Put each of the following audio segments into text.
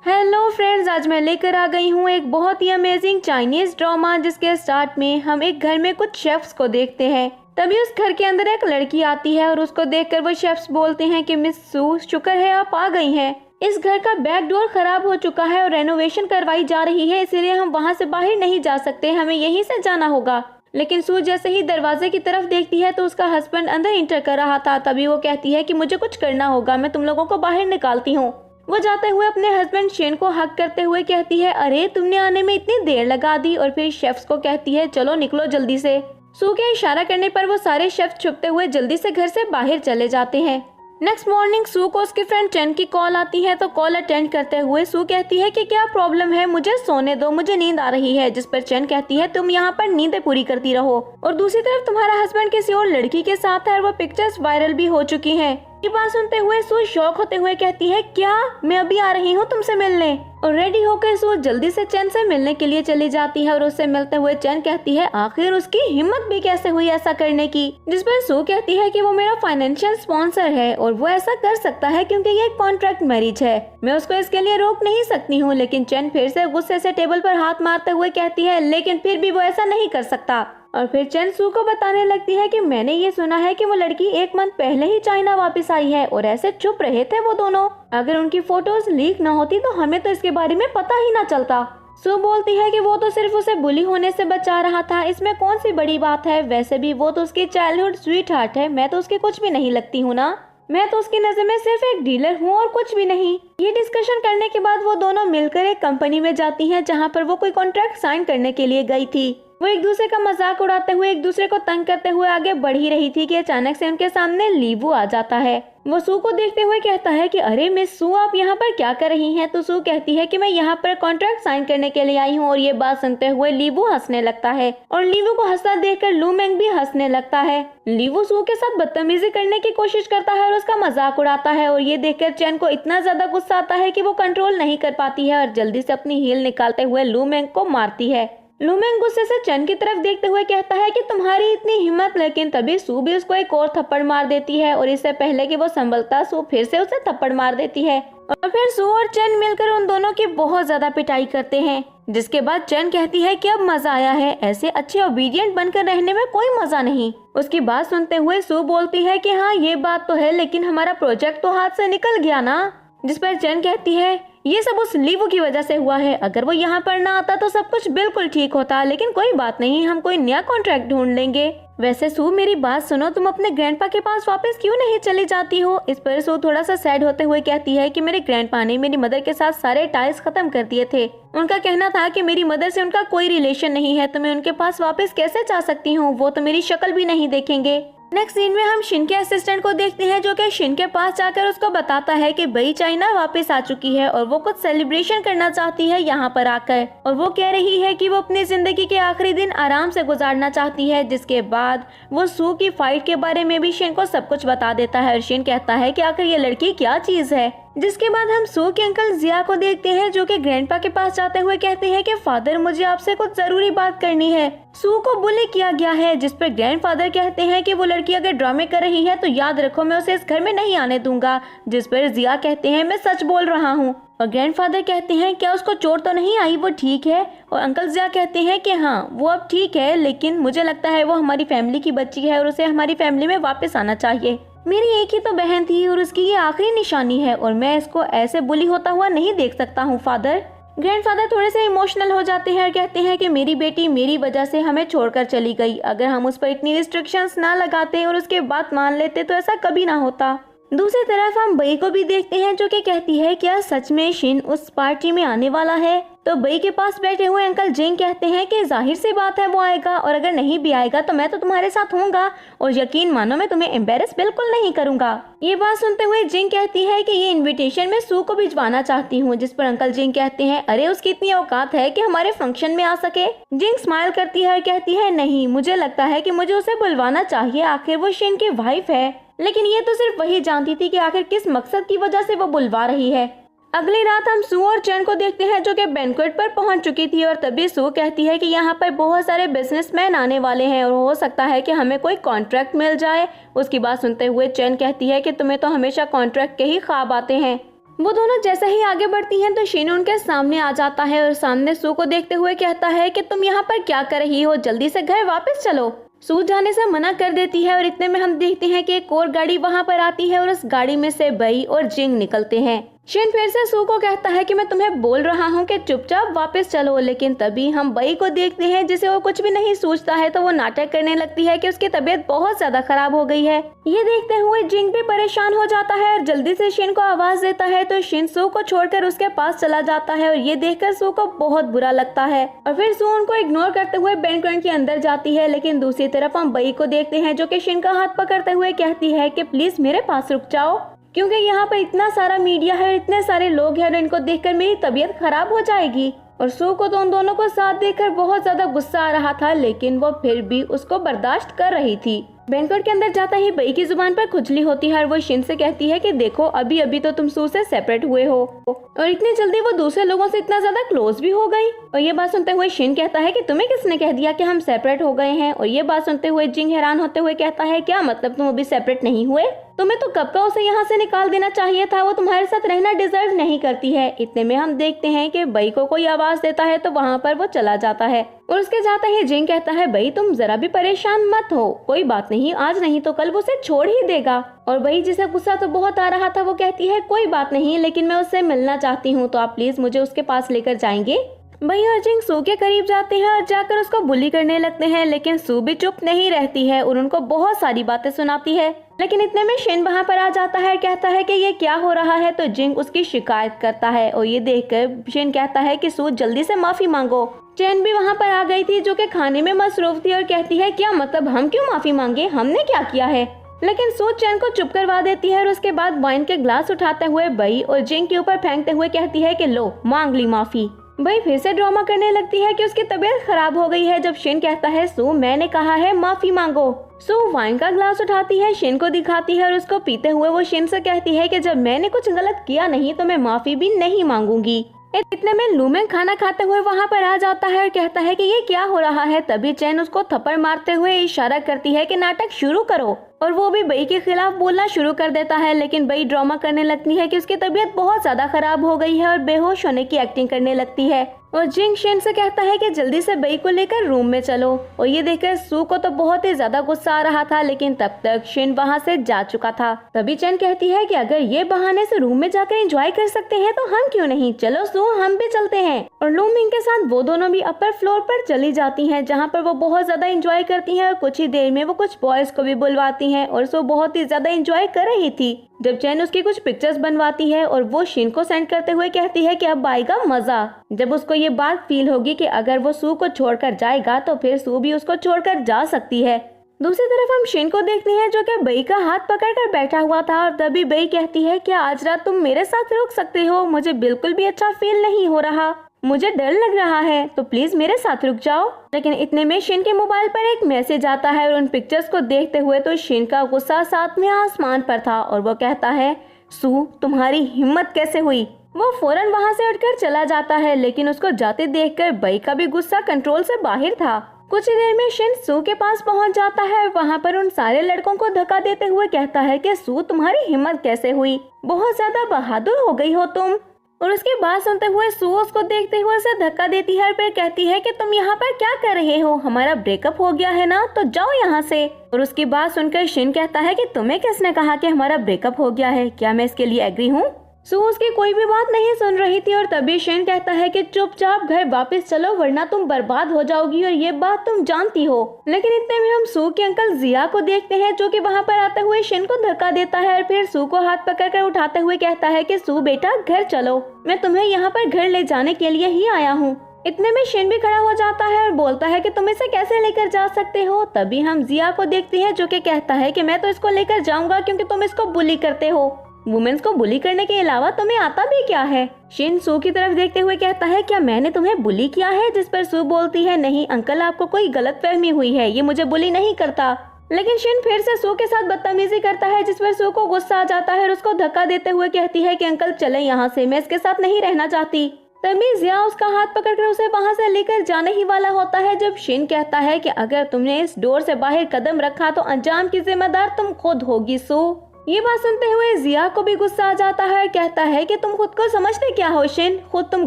Hello friends, आज मैं लेकर आ गई हूँ एक बहुत ही अमेजिंग चाइनीज ड्रामा जिसके स्टार्ट में हम एक घर में कुछ शेफ्स को देखते हैं। तभी उस घर के अंदर एक लड़की आती है और उसको देखकर वो शेफ्स बोलते हैं कि मिस सू, शुक्र है आप आ गई हैं। इस घर का बैक डोर खराब हो चुका है और रेनोवेशन करवाई जा रही है, इसीलिए हम वहाँ से बाहर नहीं जा सकते, हमें यहीं से जाना होगा। लेकिन सू जैसे ही दरवाजे की तरफ देखती है तो उसका हस्बैंड अंदर इंटर कर रहा था। तभी वो कहती है कि मुझे कुछ करना होगा, मैं तुम लोगों को बाहर निकालती हूँ। वो जाते हुए अपने हस्बैंड शेन को हक करते हुए कहती है, अरे तुमने आने में इतनी देर लगा दी। और फिर शेफ्स को कहती है, चलो निकलो जल्दी से। सू के इशारा करने पर वो सारे शेफ्स छुपते हुए जल्दी से घर से बाहर चले जाते हैं। नेक्स्ट मॉर्निंग सू को उसके फ्रेंड चेन की कॉल आती है तो कॉल अटेंड करते हुए सू कहती है कि क्या प्रॉब्लम है, मुझे सोने दो, मुझे नींद आ रही है। जिस पर चेन कहती है, तुम यहाँ पर नींदें पूरी करती रहो। और दूसरी तरफ तुम्हारा हस्बैंड किसी और लड़की के साथ है और वो पिक्चर्स वायरल भी हो चुकी हैं। ये बात सुनते हुए सू शॉक होते हुए कहती है, क्या मैं अभी आ रही हूँ तुमसे मिलने। और रेडी होकर सू जल्दी से चैन से मिलने के लिए चली जाती है और उससे मिलते हुए चैन कहती है, आखिर उसकी हिम्मत भी कैसे हुई ऐसा करने की। जिस पर सू कहती है कि वो मेरा फाइनेंशियल स्पॉन्सर है और वो ऐसा कर सकता है क्योंकि ये एक कॉन्ट्रैक्ट मैरिज है, मैं उसको इसके लिए रोक नहीं सकती हूँ। लेकिन चैन फिर से गुस्से से टेबल पर हाथ मारते हुए कहती है, लेकिन फिर भी वो ऐसा नहीं कर सकता। और फिर चेन सू को बताने लगती है कि मैंने ये सुना है कि वो लड़की 1 मंथ पहले ही चाइना वापस आई है और ऐसे चुप रहे थे वो दोनों। अगर उनकी फोटोज लीक न होती तो हमें तो इसके बारे में पता ही ना चलता। सू बोलती है कि वो तो सिर्फ उसे बुली होने से बचा रहा था, इसमें कौन सी बड़ी बात है, वैसे भी वो तो उसकी चाइल्डहुड स्वीट हार्ट है, मैं तो उसकी कुछ भी नहीं लगती हूँ ना, मैं तो उसकी नजर में सिर्फ एक डीलर हूँ और कुछ भी नहीं। ये डिस्कशन करने के बाद वो दोनों मिलकर एक कंपनी में जाती हैं जहाँ पर वो कोई कॉन्ट्रैक्ट साइन करने के लिए गई थी। वो एक दूसरे का मजाक उड़ाते हुए एक दूसरे को तंग करते हुए आगे बढ़ ही रही थी कि अचानक से उनके सामने लीवू आ जाता है। वो सू को देखते हुए कहता है कि अरे मिस सू, आप यहाँ पर क्या कर रही हैं। तो सू कहती है कि मैं यहाँ पर कॉन्ट्रैक्ट साइन करने के लिए आई हूँ। और ये बात सुनते हुए लीवू हंसने लगता है और लीवू को हंसता देखकर लू मेंग भी हंसने लगता है। लीवू सू के साथ बदतमीजी करने की कोशिश करता है और उसका मजाक उड़ाता है और ये देखकर चैन को इतना ज्यादा गुस्सा आता है कि वो कंट्रोल नहीं कर पाती है और जल्दी से अपनी हील निकालते हुए लू मेंग को मारती है। लू मेंग गुस्से से चैन की तरफ देखते हुए कहता है कि तुम्हारी इतनी हिम्मत। लेकिन तभी सू भी उसको एक और थप्पड़ मार देती है और इससे पहले कि वो संभलता सू फिर से उसे थप्पड़ मार देती है। और फिर सू और चैन मिलकर उन दोनों की बहुत ज्यादा पिटाई करते हैं। जिसके बाद चैन कहती है कि अब मजा आया है, ऐसे अच्छे ओबीडियंट बनकर रहने में कोई मजा नहीं। उसकी बात सुनते हुए सू बोलती है कि हाँ ये बात तो है, लेकिन हमारा प्रोजेक्ट तो हाथ से निकल गया ना। जिस पर चैन कहती है, ये सब उस लीवू की वजह से हुआ है, अगर वो यहाँ पर ना आता तो सब कुछ बिल्कुल ठीक होता, लेकिन कोई बात नहीं, हम कोई नया कॉन्ट्रैक्ट ढूंढ लेंगे। वैसे सू मेरी बात सुनो, तुम अपने ग्रैंडपा के पास वापस क्यों नहीं चली जाती हो। इस पर सू थोड़ा सा सैड होते हुए कहती है कि मेरे ग्रैंडपा ने मेरी मदर के साथ सारे टाइल्स खत्म कर दिए थे, उनका कहना था कि मेरी मदर से उनका कोई रिलेशन नहीं है, तो मैं उनके पास वापस कैसे जा सकती हूँ, वो तो मेरी शक्ल भी नहीं देखेंगे। नेक्स्ट सीन में हम शिन के असिस्टेंट को देखते हैं जो कि शिन के पास जाकर उसको बताता है कि बई चाइना वापस आ चुकी है और वो कुछ सेलिब्रेशन करना चाहती है यहाँ पर आकर। और वो कह रही है कि वो अपनी जिंदगी के आखिरी दिन आराम से गुजारना चाहती है। जिसके बाद वो सू की फाइट के बारे में भी शिन को सब कुछ बता देता है और शिन कहता है कि आखिर ये लड़की क्या चीज है। जिसके बाद हम सू के अंकल जिया को देखते हैं जो कि ग्रैंडपा के पास जाते हुए कहते हैं कि फादर, मुझे आपसे कुछ जरूरी बात करनी है। सू को बुली किया गया है। जिस पर ग्रैंडफादर कहते हैं कि वो लड़की अगर ड्रामे कर रही है तो याद रखो मैं उसे इस घर में नहीं आने दूंगा। जिस पर जिया कहते हैं, मैं सच बोल रहा हूँ। और ग्रैंडफादर कहते हैं, क्या उसको चोट तो नहीं आई, वो ठीक है। और अंकल जिया कहते हैं कि हाँ वो अब ठीक है, लेकिन मुझे लगता है वो हमारी फैमिली की बच्ची है और उसे हमारी फैमिली में वापस आना चाहिए। मेरी एक ही तो बहन थी और उसकी ये आखिरी निशानी है और मैं इसको ऐसे बुली होता हुआ नहीं देख सकता हूँ फादर। ग्रैंडफादर थोड़े से इमोशनल हो जाते हैं और कहते हैं कि मेरी बेटी मेरी वजह से हमें छोड़कर चली गई, अगर हम उस पर इतनी रिस्ट्रिक्शंस ना लगाते और उसके बात मान लेते तो ऐसा कभी ना होता। दूसरी तरफ हम बई को भी देखते हैं जो कि कहती है, क्या सच में शिन उस पार्टी में आने वाला है। तो बई के पास बैठे हुए अंकल जिंग कहते हैं कि जाहिर सी बात है वो आएगा, और अगर नहीं भी आएगा तो मैं तो तुम्हारे साथ हूँगा और यकीन मानो मैं तुम्हें एम्बेरस बिल्कुल नहीं करूँगा। ये बात सुनते हुए जिंग कहती है कि ये इन्विटेशन मैं सू को भिजवाना चाहती हूँ। जिस पर अंकल जिंग कहते हैं, अरे उसकी इतनी औकात है कि हमारे फंक्शन में आ सके। जिंग स्माइल करती है और कहती है, नहीं, मुझे लगता है कि मुझे उसे बुलवाना चाहिए, आखिर वो शिन की वाइफ है। लेकिन ये तो सिर्फ वही जानती थी कि आखिर किस मकसद की वजह से वो बुलवा रही है। अगली रात हम सू और चैन को देखते हैं जो कि बैंक्वेट पर पहुंच चुकी थी और तभी सू कहती है कि यहाँ पर बहुत सारे बिजनेसमैन आने वाले हैं और हो सकता है कि हमें कोई कॉन्ट्रैक्ट मिल जाए। उसकी बात सुनते हुए चैन कहती है कि तुम्हें तो हमेशा कॉन्ट्रैक्ट के ही ख्वाब आते हैं। वो दोनों जैसे ही आगे बढ़ती हैं तो शिन उनके सामने आ जाता है और सामने सू को देखते हुए कहता है कि तुम यहाँ पर क्या कर रही हो, जल्दी से घर वापस चलो। सू जाने से मना कर देती है और इतने में हम देखते हैं कि एक और गाड़ी वहाँ पर आती है और उस गाड़ी में से बई और जिंग निकलते हैं। शिन फिर से सू को कहता है कि मैं तुम्हें बोल रहा हूँ कि चुपचाप वापस चलो, लेकिन तभी हम बई को देखते हैं जिसे वो कुछ भी नहीं सोचता है तो वो नाटक करने लगती है कि उसकी तबीयत बहुत ज्यादा खराब हो गई है। ये देखते हुए जिंग भी परेशान हो जाता है और जल्दी से शिन को आवाज देता है तो शिन सू को छोड़कर उसके पास चला जाता है और ये देखकर सू को बहुत बुरा लगता है और फिर सू उनको इग्नोर करते हुए बैंकवेट के अंदर जाती है। लेकिन दूसरी तरफ हम बई को देखते हैं जो कि शिन का हाथ पकड़ते हुए कहती है कि प्लीज मेरे पास रुक जाओ, क्योंकि यहाँ पर इतना सारा मीडिया है और इतने सारे लोग हैं और इनको देखकर मेरी तबीयत खराब हो जाएगी। और सू को तो उन दोनों को साथ देखकर बहुत ज्यादा गुस्सा आ रहा था, लेकिन वो फिर भी उसको बर्दाश्त कर रही थी। बैंकवेट के अंदर जाता ही बई की जुबान पर खुजली होती है और वो शिन से कहती है कि देखो अभी अभी तो तुम सू से सेपरेट हुए हो और इतनी जल्दी वो दूसरे लोगों से इतना ज्यादा क्लोज भी हो गई। और ये बात सुनते हुए शिन कहता है कि तुम्हें किसने कह दिया कि हम सेपरेट हो गए हैं। और ये बात सुनते हुए जिंग हैरान होते हुए कहता है क्या मतलब तुम अभी सेपरेट नहीं हुए, तुम्हें तो कब का उसे यहाँ से निकाल देना चाहिए था, वो तुम्हारे साथ रहना डिजर्व नहीं करती है। इतने में हम देखते हैं कि बई को कोई आवाज देता है तो वहाँ पर वो चला जाता है और उसके जाते ही जिंग कहता है बई तुम जरा भी परेशान मत हो, कोई बात नहीं, आज नहीं तो कल वो उसे छोड़ ही देगा। और बई जिसे गुस्सा तो बहुत आ रहा था वो कहती है कोई बात नहीं, लेकिन मैं उससे मिलना चाहती हूँ, तो आप प्लीज मुझे उसके पास लेकर जाएंगे। बई और जिंग सू के करीब जाते हैं और जाकर उसको बुली करने लगते हैं, लेकिन सू भी चुप नहीं रहती है और उनको बहुत सारी बातें सुनाती है। लेकिन इतने में शिन वहाँ पर आ जाता है, कहता है कि ये क्या हो रहा है, तो जिंग उसकी शिकायत करता है और ये देखकर शिन कहता है कि सू जल्दी से माफी मांगो। चैन भी वहाँ पर आ गई थी जो कि खाने में मसरूफ थी और कहती है क्या मतलब हम क्यों माफी मांगे, हमने क्या किया है। लेकिन सू चैन को चुप करवा देती है और उसके बाद वाइन के ग्लास उठाते हुए बई और जिंग के ऊपर फेंकते हुए कहती है कि लो मांग ली माफी। बई फिर से ड्रामा करने लगती है कि उसकी तबीयत खराब हो गई है। जब शिन कहता है सू मैंने कहा है माफी मांगो। सू वाइन का ग्लास उठाती है, शिन को दिखाती है और उसको पीते हुए वो शिन से कहती है कि जब मैंने कुछ गलत किया नहीं तो मैं माफी भी नहीं मांगूंगी। इतने में लूमेन खाना खाते हुए वहाँ पर आ जाता है और कहता है कि ये क्या हो रहा है। तभी चैन उसको थप्पड़ मारते हुए इशारा करती है कि नाटक शुरू करो और वो भी बई के खिलाफ बोलना शुरू कर देता है। लेकिन बई ड्रामा करने लगती है कि उसकी तबीयत बहुत ज्यादा खराब हो गई है और बेहोश होने की एक्टिंग करने लगती है। और जिंग शिन से कहता है कि जल्दी से बई को लेकर रूम में चलो। और ये देखकर सू को तो बहुत ही ज्यादा गुस्सा आ रहा था, लेकिन तब तक शिन वहाँ से जा चुका था। तभी चैन कहती है कि अगर ये बहाने से रूम में जाकर एंजॉय कर सकते हैं तो हम क्यों नहीं, चलो सू हम भी चलते हैं। और लूमिंग के साथ वो दोनों भी अपर फ्लोर पर चली जाती हैं, जहाँ पर वो बहुत ज्यादा एंजॉय करती हैं और कुछ ही देर में वो कुछ बॉयज को भी बुलवाती हैं और सू बहुत ही ज्यादा एंजॉय कर रही थी। जब चैन उसकी कुछ पिक्चर्स बनवाती है और वो शिन को सेंड करते हुए कहती है कि अब आएगा मजा, जब उसको ये बात फील होगी कि अगर वो सू को छोड़कर जाएगा तो फिर सू भी उसको छोड़कर जा सकती है। दूसरी तरफ हम शिन को देखते हैं जो कि बई का हाथ पकड़कर बैठा हुआ था और तभी बई कहती है कि आज रात तुम मेरे साथ रुक सकते हो, मुझे बिल्कुल भी अच्छा फील नहीं हो रहा, मुझे डर लग रहा है, तो प्लीज मेरे साथ रुक जाओ। लेकिन इतने में शिन के मोबाइल पर एक मैसेज आता है और उन पिक्चर्स को देखते हुए तो शिन का गुस्सा साथ में आसमान पर था और वो कहता है सू तुम्हारी हिम्मत कैसे हुई। वो फौरन वहाँ से उठकर चला जाता है, लेकिन उसको जाते देखकर बई का भी गुस्सा कंट्रोल से बाहर था। कुछ ही देर में शिन सू के पास पहुँच जाता है और वहाँ पर उन सारे लड़कों को धक्का देते हुए कहता है कि सू तुम्हारी हिम्मत कैसे हुई, बहुत ज्यादा बहादुर हो गई हो तुम। और उसकी बात सुनते हुए सू उसको देखते हुए उसे धक्का देती है और फिर कहती है कि तुम यहाँ पर क्या कर रहे हो, हमारा ब्रेकअप हो गया है ना, तो जाओ यहाँ से। और उसकी बात सुनकर शिन कहता है कि तुम्हें किसने कहा कि हमारा ब्रेकअप हो गया है, क्या मैं इसके लिए एग्री हूँ। सू उसकी कोई भी बात नहीं सुन रही थी और तभी शिन कहता है कि चुपचाप घर वापस चलो वरना तुम बर्बाद हो जाओगी और ये बात तुम जानती हो। लेकिन इतने में हम सू के अंकल जिया को देखते हैं जो कि वहाँ पर आते हुए शिन को धक्का देता है और फिर सू को हाथ पकड़कर उठाते हुए कहता है कि सू बेटा घर चलो, मैं तुम्हें यहाँ पर घर ले जाने के लिए ही आया हूँ। इतने में शिन भी खड़ा हो जाता है और बोलता है कि तुम इसे कैसे लेकर जा सकते हो। तभी हम जिया को देखते हैं जो कि कहता है कि मैं तो इसको लेकर जाऊंगा क्योंकि तुम इसको बुली करते हो, वुमेन्स को बुली करने के अलावा तुम्हें आता भी क्या है। शिन सू की तरफ देखते हुए कहता है क्या मैंने तुम्हें बुली किया है, जिस पर सू बोलती है नहीं अंकल आपको कोई गलतफहमी हुई है, ये मुझे बुली नहीं करता। लेकिन शिन फिर से सू के साथ बदतमीजी करता है जिस पर सू को गुस्सा आ जाता है और उसको धक्का देते हुए कहती है कि अंकल चले यहाँ से, मैं इसके साथ नहीं रहना चाहती। तभी जिया उसका हाथ पकड़कर उसे वहाँ से लेकर जाने ही वाला होता है जब शिन कहता है कि अगर तुमने इस डोर से बाहर कदम रखा तो अंजाम की जिम्मेदार तुम खुद होगी सू। ये बात सुनते हुए जिया को भी गुस्सा आ जाता है और कहता है कि तुम खुद को समझते क्या हो शिन, खुद तुम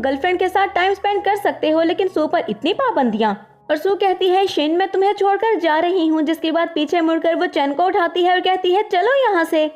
गर्लफ्रेंड के साथ टाइम स्पेंड कर सकते हो लेकिन सू पर इतनी पाबंदियां। और सू कहती है शिन मैं तुम्हें छोड़कर जा रही हूँ, जिसके बाद पीछे मुड़कर वो चैन को उठाती है और कहती है चलो यहाँ से।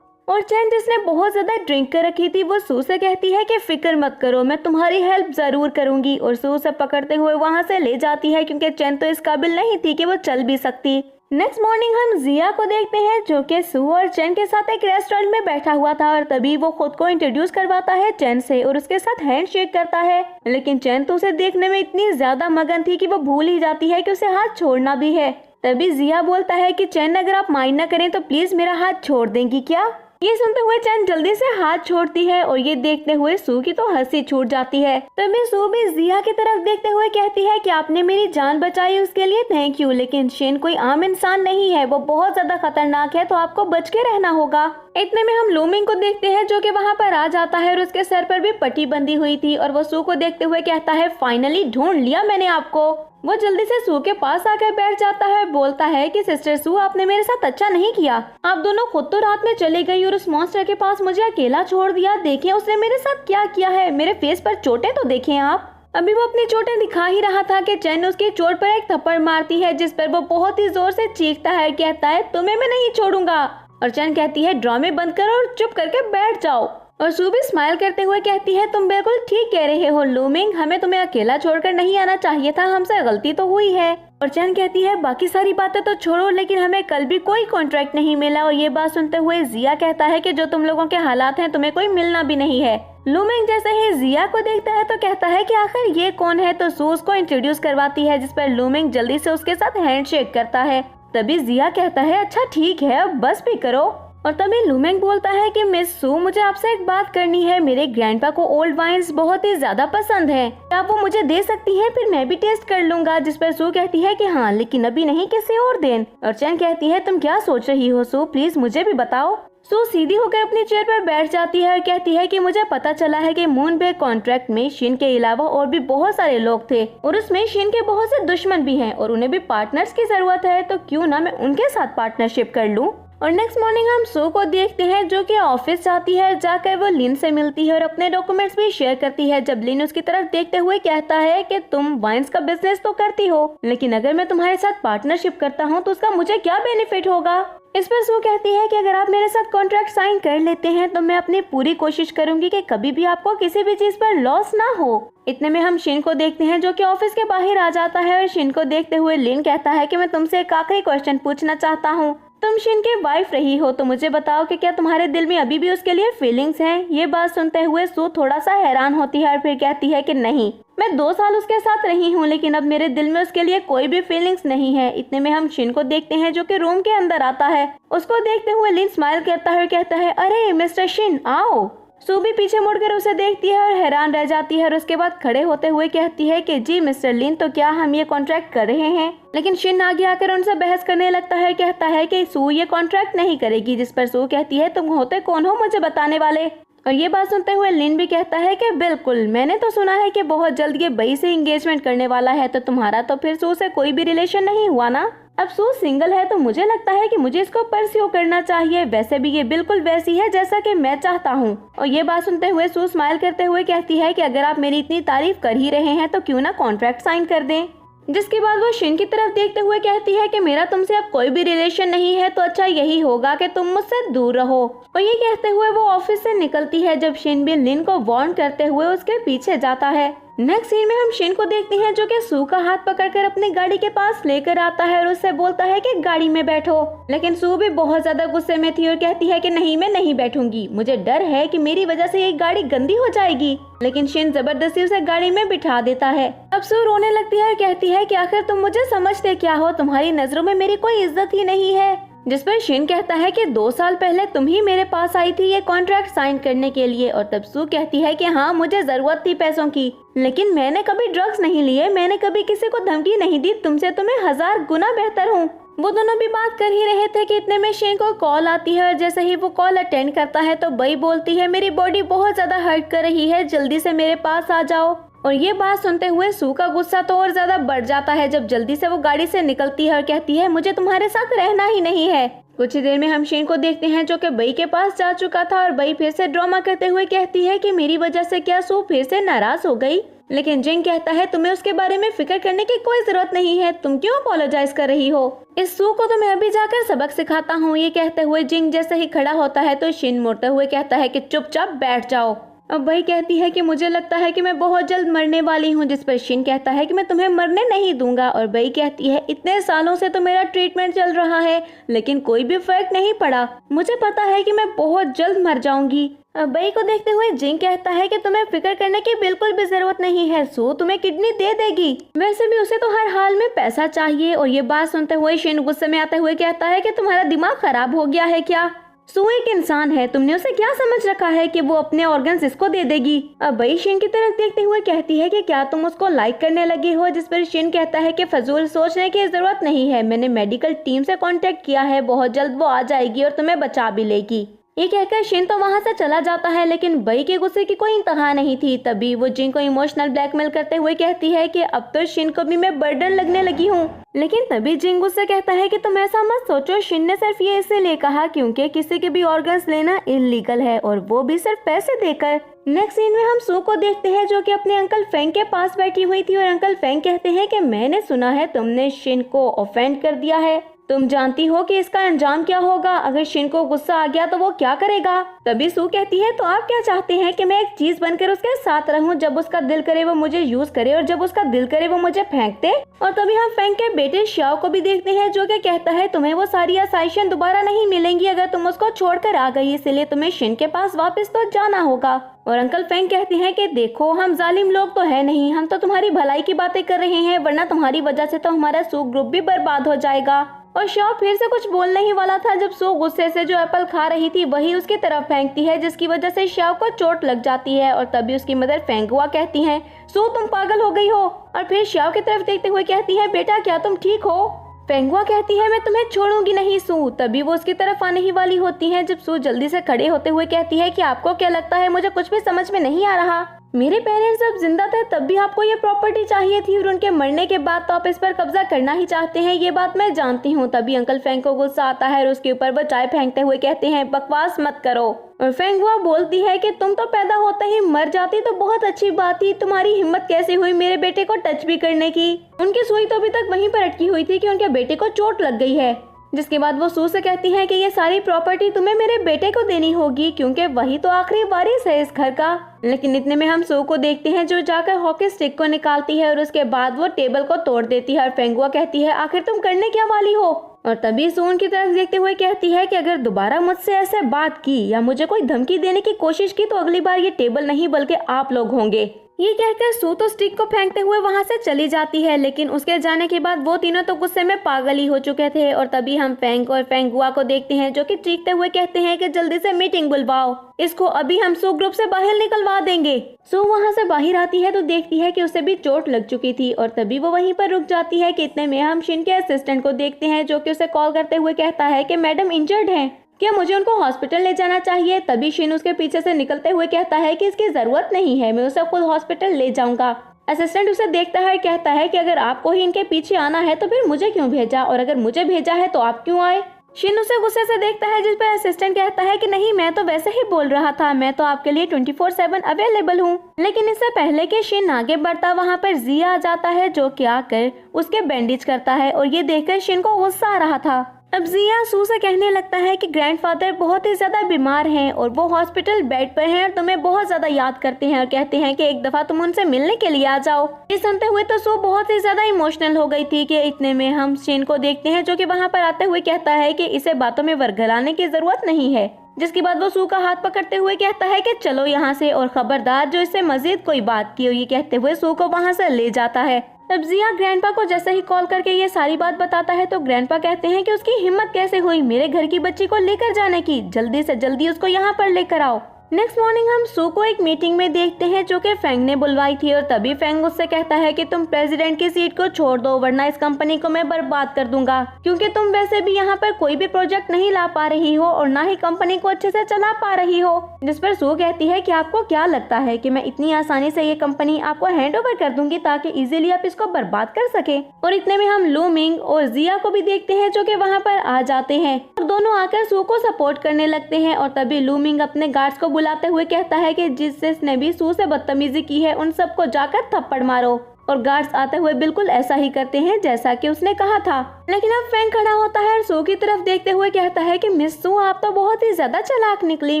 और चैन जिसने बहुत ज्यादा ड्रिंक कर रखी थी वो सू से कहती है कि फिक्र मत करो, मैं तुम्हारी हेल्प जरूर करूंगी। और सू उसे पकड़ते हुए वहाँ से ले जाती है क्योंकि चैन तो इस काबिल नहीं थी कि वो चल भी सकती। नेक्स्ट मॉर्निंग हम जिया को देखते हैं जो कि सू और चैन के साथ एक रेस्टोरेंट में बैठा हुआ था और तभी वो खुद को इंट्रोड्यूस करवाता है चैन से और उसके साथ हैंड शेक करता है। लेकिन चैन तो उसे देखने में इतनी ज्यादा मगन थी कि वो भूल ही जाती है कि उसे हाथ छोड़ना भी है। तभी जिया बोलता है कि चैन अगर आप माइंड न करें तो प्लीज मेरा हाथ छोड़ देंगी क्या। ये सुनते हुए चैन जल्दी से हाथ छोड़ती है और ये देखते हुए सू की तो हंसी छूट जाती है। तभी सू भी जिया की तरफ देखते हुए कहती है कि आपने मेरी जान बचाई उसके लिए थैंक यू, लेकिन शिन कोई आम इंसान नहीं है, वो बहुत ज्यादा खतरनाक है तो आपको बच के रहना होगा। इतने में हम लूमिंग को देखते हैं जो कि वहाँ पर आ जाता है और उसके सर पर भी पट्टी बंधी हुई थी और वो सू को देखते हुए कहता है फाइनली ढूंढ लिया मैंने आपको। वो जल्दी से सू के पास आकर बैठ जाता है और बोलता है कि सिस्टर सू आपने मेरे साथ अच्छा नहीं किया, आप दोनों खुद तो रात में चली गई और उस मॉन्स्टर के पास मुझे अकेला छोड़ दिया। देखें उसने मेरे साथ क्या किया है, मेरे फेस पर चोटें तो देखें आप। अभी वो अपनी चोटें दिखा ही रहा था कि चैन उसकी चोट पर एक थप्पड़ मारती है जिस पर वो बहुत ही जोर से चीखता है, कहता है तुम्हें मैं नहीं छोड़ूंगा। और चैन कहती है ड्रामे बंद करो और चुप करके बैठ जाओ। और सू भी स्माइल करते हुए कहती है तुम बिल्कुल ठीक कह रहे हो लूमिंग, हमें तुम्हें अकेला छोड़कर नहीं आना चाहिए था, हमसे गलती तो हुई है। और चैन कहती है बाकी सारी बातें तो छोड़ो लेकिन हमें कल भी कोई कॉन्ट्रैक्ट नहीं मिला। और ये बात सुनते हुए जिया कहता है कि जो तुम लोगों के हालात हैं तुम्हें कोई मिलना भी नहीं है। लूमिंग जैसे ही जिया को देखता है तो कहता है कि आखिर ये कौन है, तो सू उसको इंट्रोड्यूस करवाती है जिस पर लूमिंग जल्दी से उसके साथ हैंडशेक करता है। तभी जिया कहता है अच्छा ठीक है अब बस भी करो। और तभी लूमिंग बोलता है कि मिस सू मुझे आपसे एक बात करनी है, मेरे ग्रैंडपा को ओल्ड वाइन्स बहुत ही ज्यादा पसंद है, क्या आप वो मुझे दे सकती हैं, फिर मैं भी टेस्ट कर लूंगा। जिस पर सू कहती है कि हाँ लेकिन अभी नहीं, किसी और दिन। और चैन कहती है तुम क्या सोच रही हो सू, प्लीज मुझे भी बताओ। सू सीधी होकर अपनी चेयर पर बैठ जाती है और कहती है कि मुझे पता चला है कि मूनबे कॉन्ट्रैक्ट में शिन के अलावा और भी बहुत सारे लोग थे और उसमें शिन के बहुत से दुश्मन भी हैं और उन्हें भी पार्टनर्स की जरूरत है, तो क्यों ना मैं उनके साथ पार्टनरशिप कर लूं। और नेक्स्ट मॉर्निंग हम सू को देखते हैं जो कि ऑफिस जाती है, जाकर वो लिन से मिलती है और अपने डॉक्यूमेंट्स भी शेयर करती है। जब लिन उसकी तरफ देखते हुए कहता है कि तुम वाइन्स का बिजनेस तो करती हो लेकिन अगर मैं तुम्हारे साथ पार्टनरशिप करता हूँ तो उसका मुझे क्या बेनिफिट होगा। इस पर सू कहती है कि अगर आप मेरे साथ कॉन्ट्रैक्ट साइन कर लेते हैं तो मैं अपनी पूरी कोशिश करूंगी कि कभी भी आपको किसी भी चीज पर लॉस ना हो। इतने में हम शिन को देखते हैं जो कि ऑफिस के बाहर आ जाता है और शिन को देखते हुए लिन कहता है कि मैं तुमसे एक आखिरी क्वेश्चन पूछना चाहता हूँ, तुम शिन की वाइफ रही हो तो मुझे बताओ कि क्या तुम्हारे दिल में अभी भी उसके लिए फीलिंग्स हैं। ये बात सुनते हुए सू थोड़ा सा हैरान होती है और फिर कहती है कि नहीं, मैं 2 साल उसके साथ रही हूँ लेकिन अब मेरे दिल में उसके लिए कोई भी फीलिंग्स नहीं है। इतने में हम शिन को देखते हैं जो कि रूम के अंदर आता है। उसको देखते हुए लिन स्माइल करता है और कहता है अरे मिस्टर शिन आओ। सू भी पीछे मुड़कर उसे देखती है और हैरान रह जाती है और उसके बाद खड़े होते हुए कहती है कि जी मिस्टर लिन, तो क्या हम ये कॉन्ट्रैक्ट कर रहे हैं। लेकिन शिन आगे आकर उनसे बहस करने लगता है, कहता है कि सू ये कॉन्ट्रैक्ट नहीं करेगी। जिस पर सू कहती है तुम होते कौन हो मुझे बताने वाले। और ये बात सुनते हुए लिन भी कहता है कि बिल्कुल, मैंने तो सुना है कि बहुत जल्द ये बई से एंगेजमेंट करने वाला है, तो तुम्हारा तो फिर सू से कोई भी रिलेशन नहीं हुआ ना। अब सू सिंगल है तो मुझे लगता है कि मुझे इसको परस्यू करना चाहिए, वैसे भी ये बिल्कुल वैसी है जैसा कि मैं चाहता हूँ। और ये बात सुनते हुए सू स्माइल करते हुए कहती है कि अगर आप मेरी इतनी तारीफ कर ही रहे हैं तो क्यों ना कॉन्ट्रैक्ट साइन कर दें। जिसके बाद वो शिन की तरफ देखते हुए कहती है कि मेरा तुमसे अब कोई भी रिलेशन नहीं है, तो अच्छा यही होगा कि तुम मुझसे दूर रहो। और ये कहते हुए वो ऑफिस से निकलती है जब शिन भी लिन को वार्न करते हुए उसके पीछे जाता है। नेक्स्ट सीन में हम शिन को देखते हैं जो कि सू का हाथ पकड़कर अपनी गाड़ी के पास लेकर आता है और उससे बोलता है कि गाड़ी में बैठो। लेकिन सू भी बहुत ज्यादा गुस्से में थी और कहती है कि नहीं, मैं नहीं बैठूंगी, मुझे डर है कि मेरी वजह से ये गाड़ी गंदी हो जाएगी। लेकिन शिन जबरदस्ती उसे गाड़ी में बिठा देता है। अब सू रोने लगती है और कहती है कि आखिर तुम मुझे समझते क्या हो, तुम्हारी नजरों में मेरी कोई इज्जत ही नहीं है। जिस पर शिन कहता है कि 2 साल पहले तुम ही मेरे पास आई थी ये कॉन्ट्रैक्ट साइन करने के लिए। और तब सू कहती है कि हाँ, मुझे जरूरत थी पैसों की, लेकिन मैंने कभी ड्रग्स नहीं लिए, मैंने कभी किसी को धमकी नहीं दी, तुमसे तो मैं 1000 गुना बेहतर हूँ। वो दोनों भी बात कर ही रहे थे कि इतने में शिन को कॉल आती है और जैसे ही वो कॉल अटेंड करता है तो बई बोलती है मेरी बॉडी बहुत ज्यादा हर्ट कर रही है, जल्दी से मेरे पास आ जाओ। और ये बात सुनते हुए सू का गुस्सा तो और ज्यादा बढ़ जाता है जब जल्दी से वो गाड़ी से निकलती है और कहती है मुझे तुम्हारे साथ रहना ही नहीं है, कुछ ही देर में हम शिन को देखते हैं जो कि बई के पास जा चुका था और बई फिर से ड्रामा करते हुए कहती है कि मेरी वजह से क्या सू फिर से नाराज हो गई। लेकिन जिंग कहता है तुम्हें उसके बारे में फिक्र करने की कोई जरूरत नहीं है, तुम क्यों अपोलोजाइज कर रही हो। इस सू को तो मैं अभी जाकर सबक सिखाता हूँ। ये कहते हुए जिंग जैसे ही खड़ा होता है तो शिन मुड़ते हुए कहता है कि चुपचाप बैठ जाओ। अब बई कहती है कि मुझे लगता है कि मैं बहुत जल्द मरने वाली हूँ, जिस पर शिन कहता है कि मैं तुम्हें मरने नहीं दूंगा। और बई कहती है इतने सालों से तो मेरा ट्रीटमेंट चल रहा है लेकिन कोई भी फर्क नहीं पड़ा, मुझे पता है कि मैं बहुत जल्द मर जाऊंगी। अब बई को देखते हुए जिंग कहता है कि तुम्हें फिक्र करने की बिल्कुल भी जरूरत नहीं है, सू तुम्हें किडनी दे देगी, वैसे भी उसे तो हर हाल में पैसा चाहिए। और ये बात सुनते हुए शिन गुस्से में आते हुए कहता है कि तुम्हारा दिमाग खराब हो गया है क्या, सू एक इंसान है, तुमने उसे क्या समझ रखा है कि वो अपने ऑर्गन्स इसको दे देगी। अब बई शिन की तरफ देखते हुए कहती है कि क्या तुम उसको लाइक करने लगी हो, जिस पर शिन कहता है कि फजूल सोचने की जरूरत नहीं है, मैंने मेडिकल टीम से कांटेक्ट किया है, बहुत जल्द वो आ जाएगी और तुम्हें बचा भी लेगी। ये कहकर शिन तो वहाँ से चला जाता है लेकिन बई के गुस्से की कोई इंतहा नहीं थी। तभी वो जिंग को इमोशनल ब्लैकमेल करते हुए कहती है कि अब तो शिन को भी मैं बर्डन लगने लगी हूँ। लेकिन तभी जिंग उससे कहता है कि तुम ऐसा मत सोचो, शिन ने सिर्फ ये इसलिए कहा क्योंकि किसी के भी ऑर्गन्स लेना इलीगल है और वो भी सिर्फ पैसे देकर। नेक्स्ट सीन में हम सू को देखते हैं जो कि अपने अंकल फेंग के पास बैठी हुई थी और अंकल फेंग कहते हैं कि मैंने सुना है तुमने शिन को ऑफेंड कर दिया है, तुम जानती हो कि इसका अंजाम क्या होगा, अगर शिन को गुस्सा आ गया तो वो क्या करेगा। तभी सू कहती है तो आप क्या चाहते हैं कि मैं एक चीज बनकर उसके साथ रहूं, जब उसका दिल करे वो मुझे यूज करे और जब उसका दिल करे वो मुझे फेंक दे। और तभी हम फेंग के बेटे श्याओ को भी देखते हैं जो कि कहता है तुम्हें वो सारी आसाइशें दोबारा नहीं मिलेंगी अगर तुम उसको छोड़कर आ गई, इसलिए तुम्हें शिन के पास वापस तो जाना होगा। और अंकल फेंग कहते हैं कि देखो हम जालिम लोग तो है नहीं, हम तो तुम्हारी भलाई की बातें कर रहे हैं, वरना तुम्हारी वजह से तो हमारा सू ग्रुप भी बर्बाद हो जाएगा। और श्याओ फिर से कुछ बोलने ही वाला था जब सू गुस्से से जो एप्पल खा रही थी वही उसकी तरफ फेंकती है, जिसकी वजह से श्याओ को चोट लग जाती है। और तभी उसकी मदर फेंगुआ कहती हैं सू तुम पागल हो गई हो। और फिर श्याओ की तरफ देखते हुए कहती है बेटा क्या तुम ठीक हो। फेंगुआ कहती है मैं तुम्हें छोड़ूंगी नहीं सू। तभी वो उसकी तरफ आने ही वाली होती है जब सू जल्दी से खड़े होते हुए कहती है कि आपको क्या लगता है मुझे कुछ भी समझ में नहीं आ रहा, मेरे पेरेंट्स जब जिंदा थे तब भी आपको ये प्रॉपर्टी चाहिए थी और उनके मरने के बाद तो आप इस पर कब्जा करना ही चाहते हैं, ये बात मैं जानती हूँ। तभी अंकल फेंग को गुस्सा आता है और उसके ऊपर वो चाय फेंकते हुए कहते हैं बकवास मत करो। और फेंगुआ बोलती है कि तुम तो पैदा होते ही मर जाती तो बहुत अच्छी बात थी, तुम्हारी हिम्मत कैसे हुई मेरे बेटे को टच भी करने की। उनकी सुई तो अभी तक वहीं पर अटकी हुई थी कि उनके बेटे को चोट लग गई है। जिसके बाद वो सू से कहती है कि ये सारी प्रॉपर्टी तुम्हें मेरे बेटे को देनी होगी क्योंकि वही तो आखिरी वारिस है इस घर का। लेकिन इतने में हम सू को देखते हैं जो जाकर हॉकी स्टिक को निकालती है और उसके बाद वो टेबल को तोड़ देती है। और फेंगुआ कहती है आखिर तुम करने क्या वाली हो। और तभी सू उनकी तरफ देखते हुए कहती है कि अगर दोबारा मुझसे ऐसे बात की या मुझे कोई धमकी देने की कोशिश की तो अगली बार ये टेबल नहीं बल्कि आप लोग होंगे। ये कहकर सू तो स्टिक को फेंकते हुए वहाँ से चली जाती है, लेकिन उसके जाने के बाद वो तीनों तो गुस्से में पागल ही हो चुके थे। और तभी हम फेंग और फेंगुआ को देखते हैं जो कि चीखते हुए कहते हैं कि जल्दी से मीटिंग बुलवाओ, इसको अभी हम सू ग्रुप से बाहर निकलवा देंगे। सू वहाँ से बाहर आती है तो देखती है कि उसे भी चोट लग चुकी थी और तभी वो वहीं पर रुक जाती है कि इतने में हम शिन के असिस्टेंट को देखते हैं जो कि उसे कॉल करते हुए कहता है कि मैडम इंजर्ड हैं, क्या मुझे उनको हॉस्पिटल ले जाना चाहिए। तभी शिन उसके पीछे से निकलते हुए कहता है कि इसकी जरूरत नहीं है, मैं उसे खुद हॉस्पिटल ले जाऊंगा। असिस्टेंट उसे देखता है और कहता है कि अगर आपको ही इनके पीछे आना है तो फिर मुझे क्यों भेजा, और अगर मुझे भेजा है तो आप क्यों आए। शिन उसे गुस्से से देखता है जिस पर असिस्टेंट कहता है कि नहीं मैं तो वैसे ही बोल रहा था, मैं तो आपके लिए 24/7 अवेलेबल हूँ। लेकिन इससे पहले कि शिन आगे बढ़ता वहाँ पर जिया आ जाता है जो कि आकर उसके बैंडेज करता है और ये देखकर शिन को गुस्सा आ रहा था। अब जिया सू से कहने लगता है कि ग्रैंडफादर बहुत ही ज्यादा बीमार हैं और वो हॉस्पिटल बेड पर हैं और तुम्हें बहुत ज्यादा याद करते हैं और कहते हैं कि एक दफा तुम उनसे मिलने के लिए आ जाओ। ये सुनते हुए तो सू बहुत ही ज्यादा इमोशनल हो गई थी कि इतने में हम शिन को देखते हैं जो कि वहाँ पर आते हुए कहता है कि इसे बातों में वर्गलाने की जरूरत नहीं है। जिसके बाद वो सू का हाथ पकड़ते हुए कहता है कि चलो यहाँ से और खबरदार जो इससे मजीद कोई बात की हो। ये कहते हुए सू को वहाँ से ले जाता है। तब जिया ग्रैंडपा को जैसे ही कॉल करके ये सारी बात बताता है तो ग्रैंडपा कहते हैं कि उसकी हिम्मत कैसे हुई मेरे घर की बच्ची को लेकर जाने की, जल्दी से जल्दी उसको यहाँ पर लेकर आओ। नेक्स्ट मॉर्निंग हम सू को एक मीटिंग में देखते हैं जो कि फेंग ने बुलवाई थी और तभी फेंग उससे कहता है कि तुम प्रेसिडेंट की सीट को छोड़ दो वरना इस कंपनी को मैं बर्बाद कर दूंगा, क्योंकि तुम वैसे भी यहाँ पर कोई भी प्रोजेक्ट नहीं ला पा रही हो और ना ही कंपनी को अच्छे से चला पा रही हो। जिस पर सू कहती है कि आपको क्या लगता है कि मैं इतनी आसानी से ये कंपनी आपको हैंड ओवर कर दूंगी ताकि इजीली आप इसको बर्बाद कर सके। और इतने में हम लू मिंग और जिया को भी देखते हैं जो कि वहाँ पर आ जाते हैं और दोनों आकर सू को सपोर्ट करने लगते हैं। और तभी लू मिंग अपने गार्ड्स को बुलाते हुए कहता है कि जिसने भी सू से बदतमीजी की है उन सबको जाकर थप्पड़ मारो। और गार्ड्स आते हुए बिल्कुल ऐसा ही करते हैं जैसा कि उसने कहा था। लेकिन अब फेंग खड़ा होता है और सू की तरफ देखते हुए कहता है कि मिस सू आप तो बहुत ही ज्यादा चालाक निकली,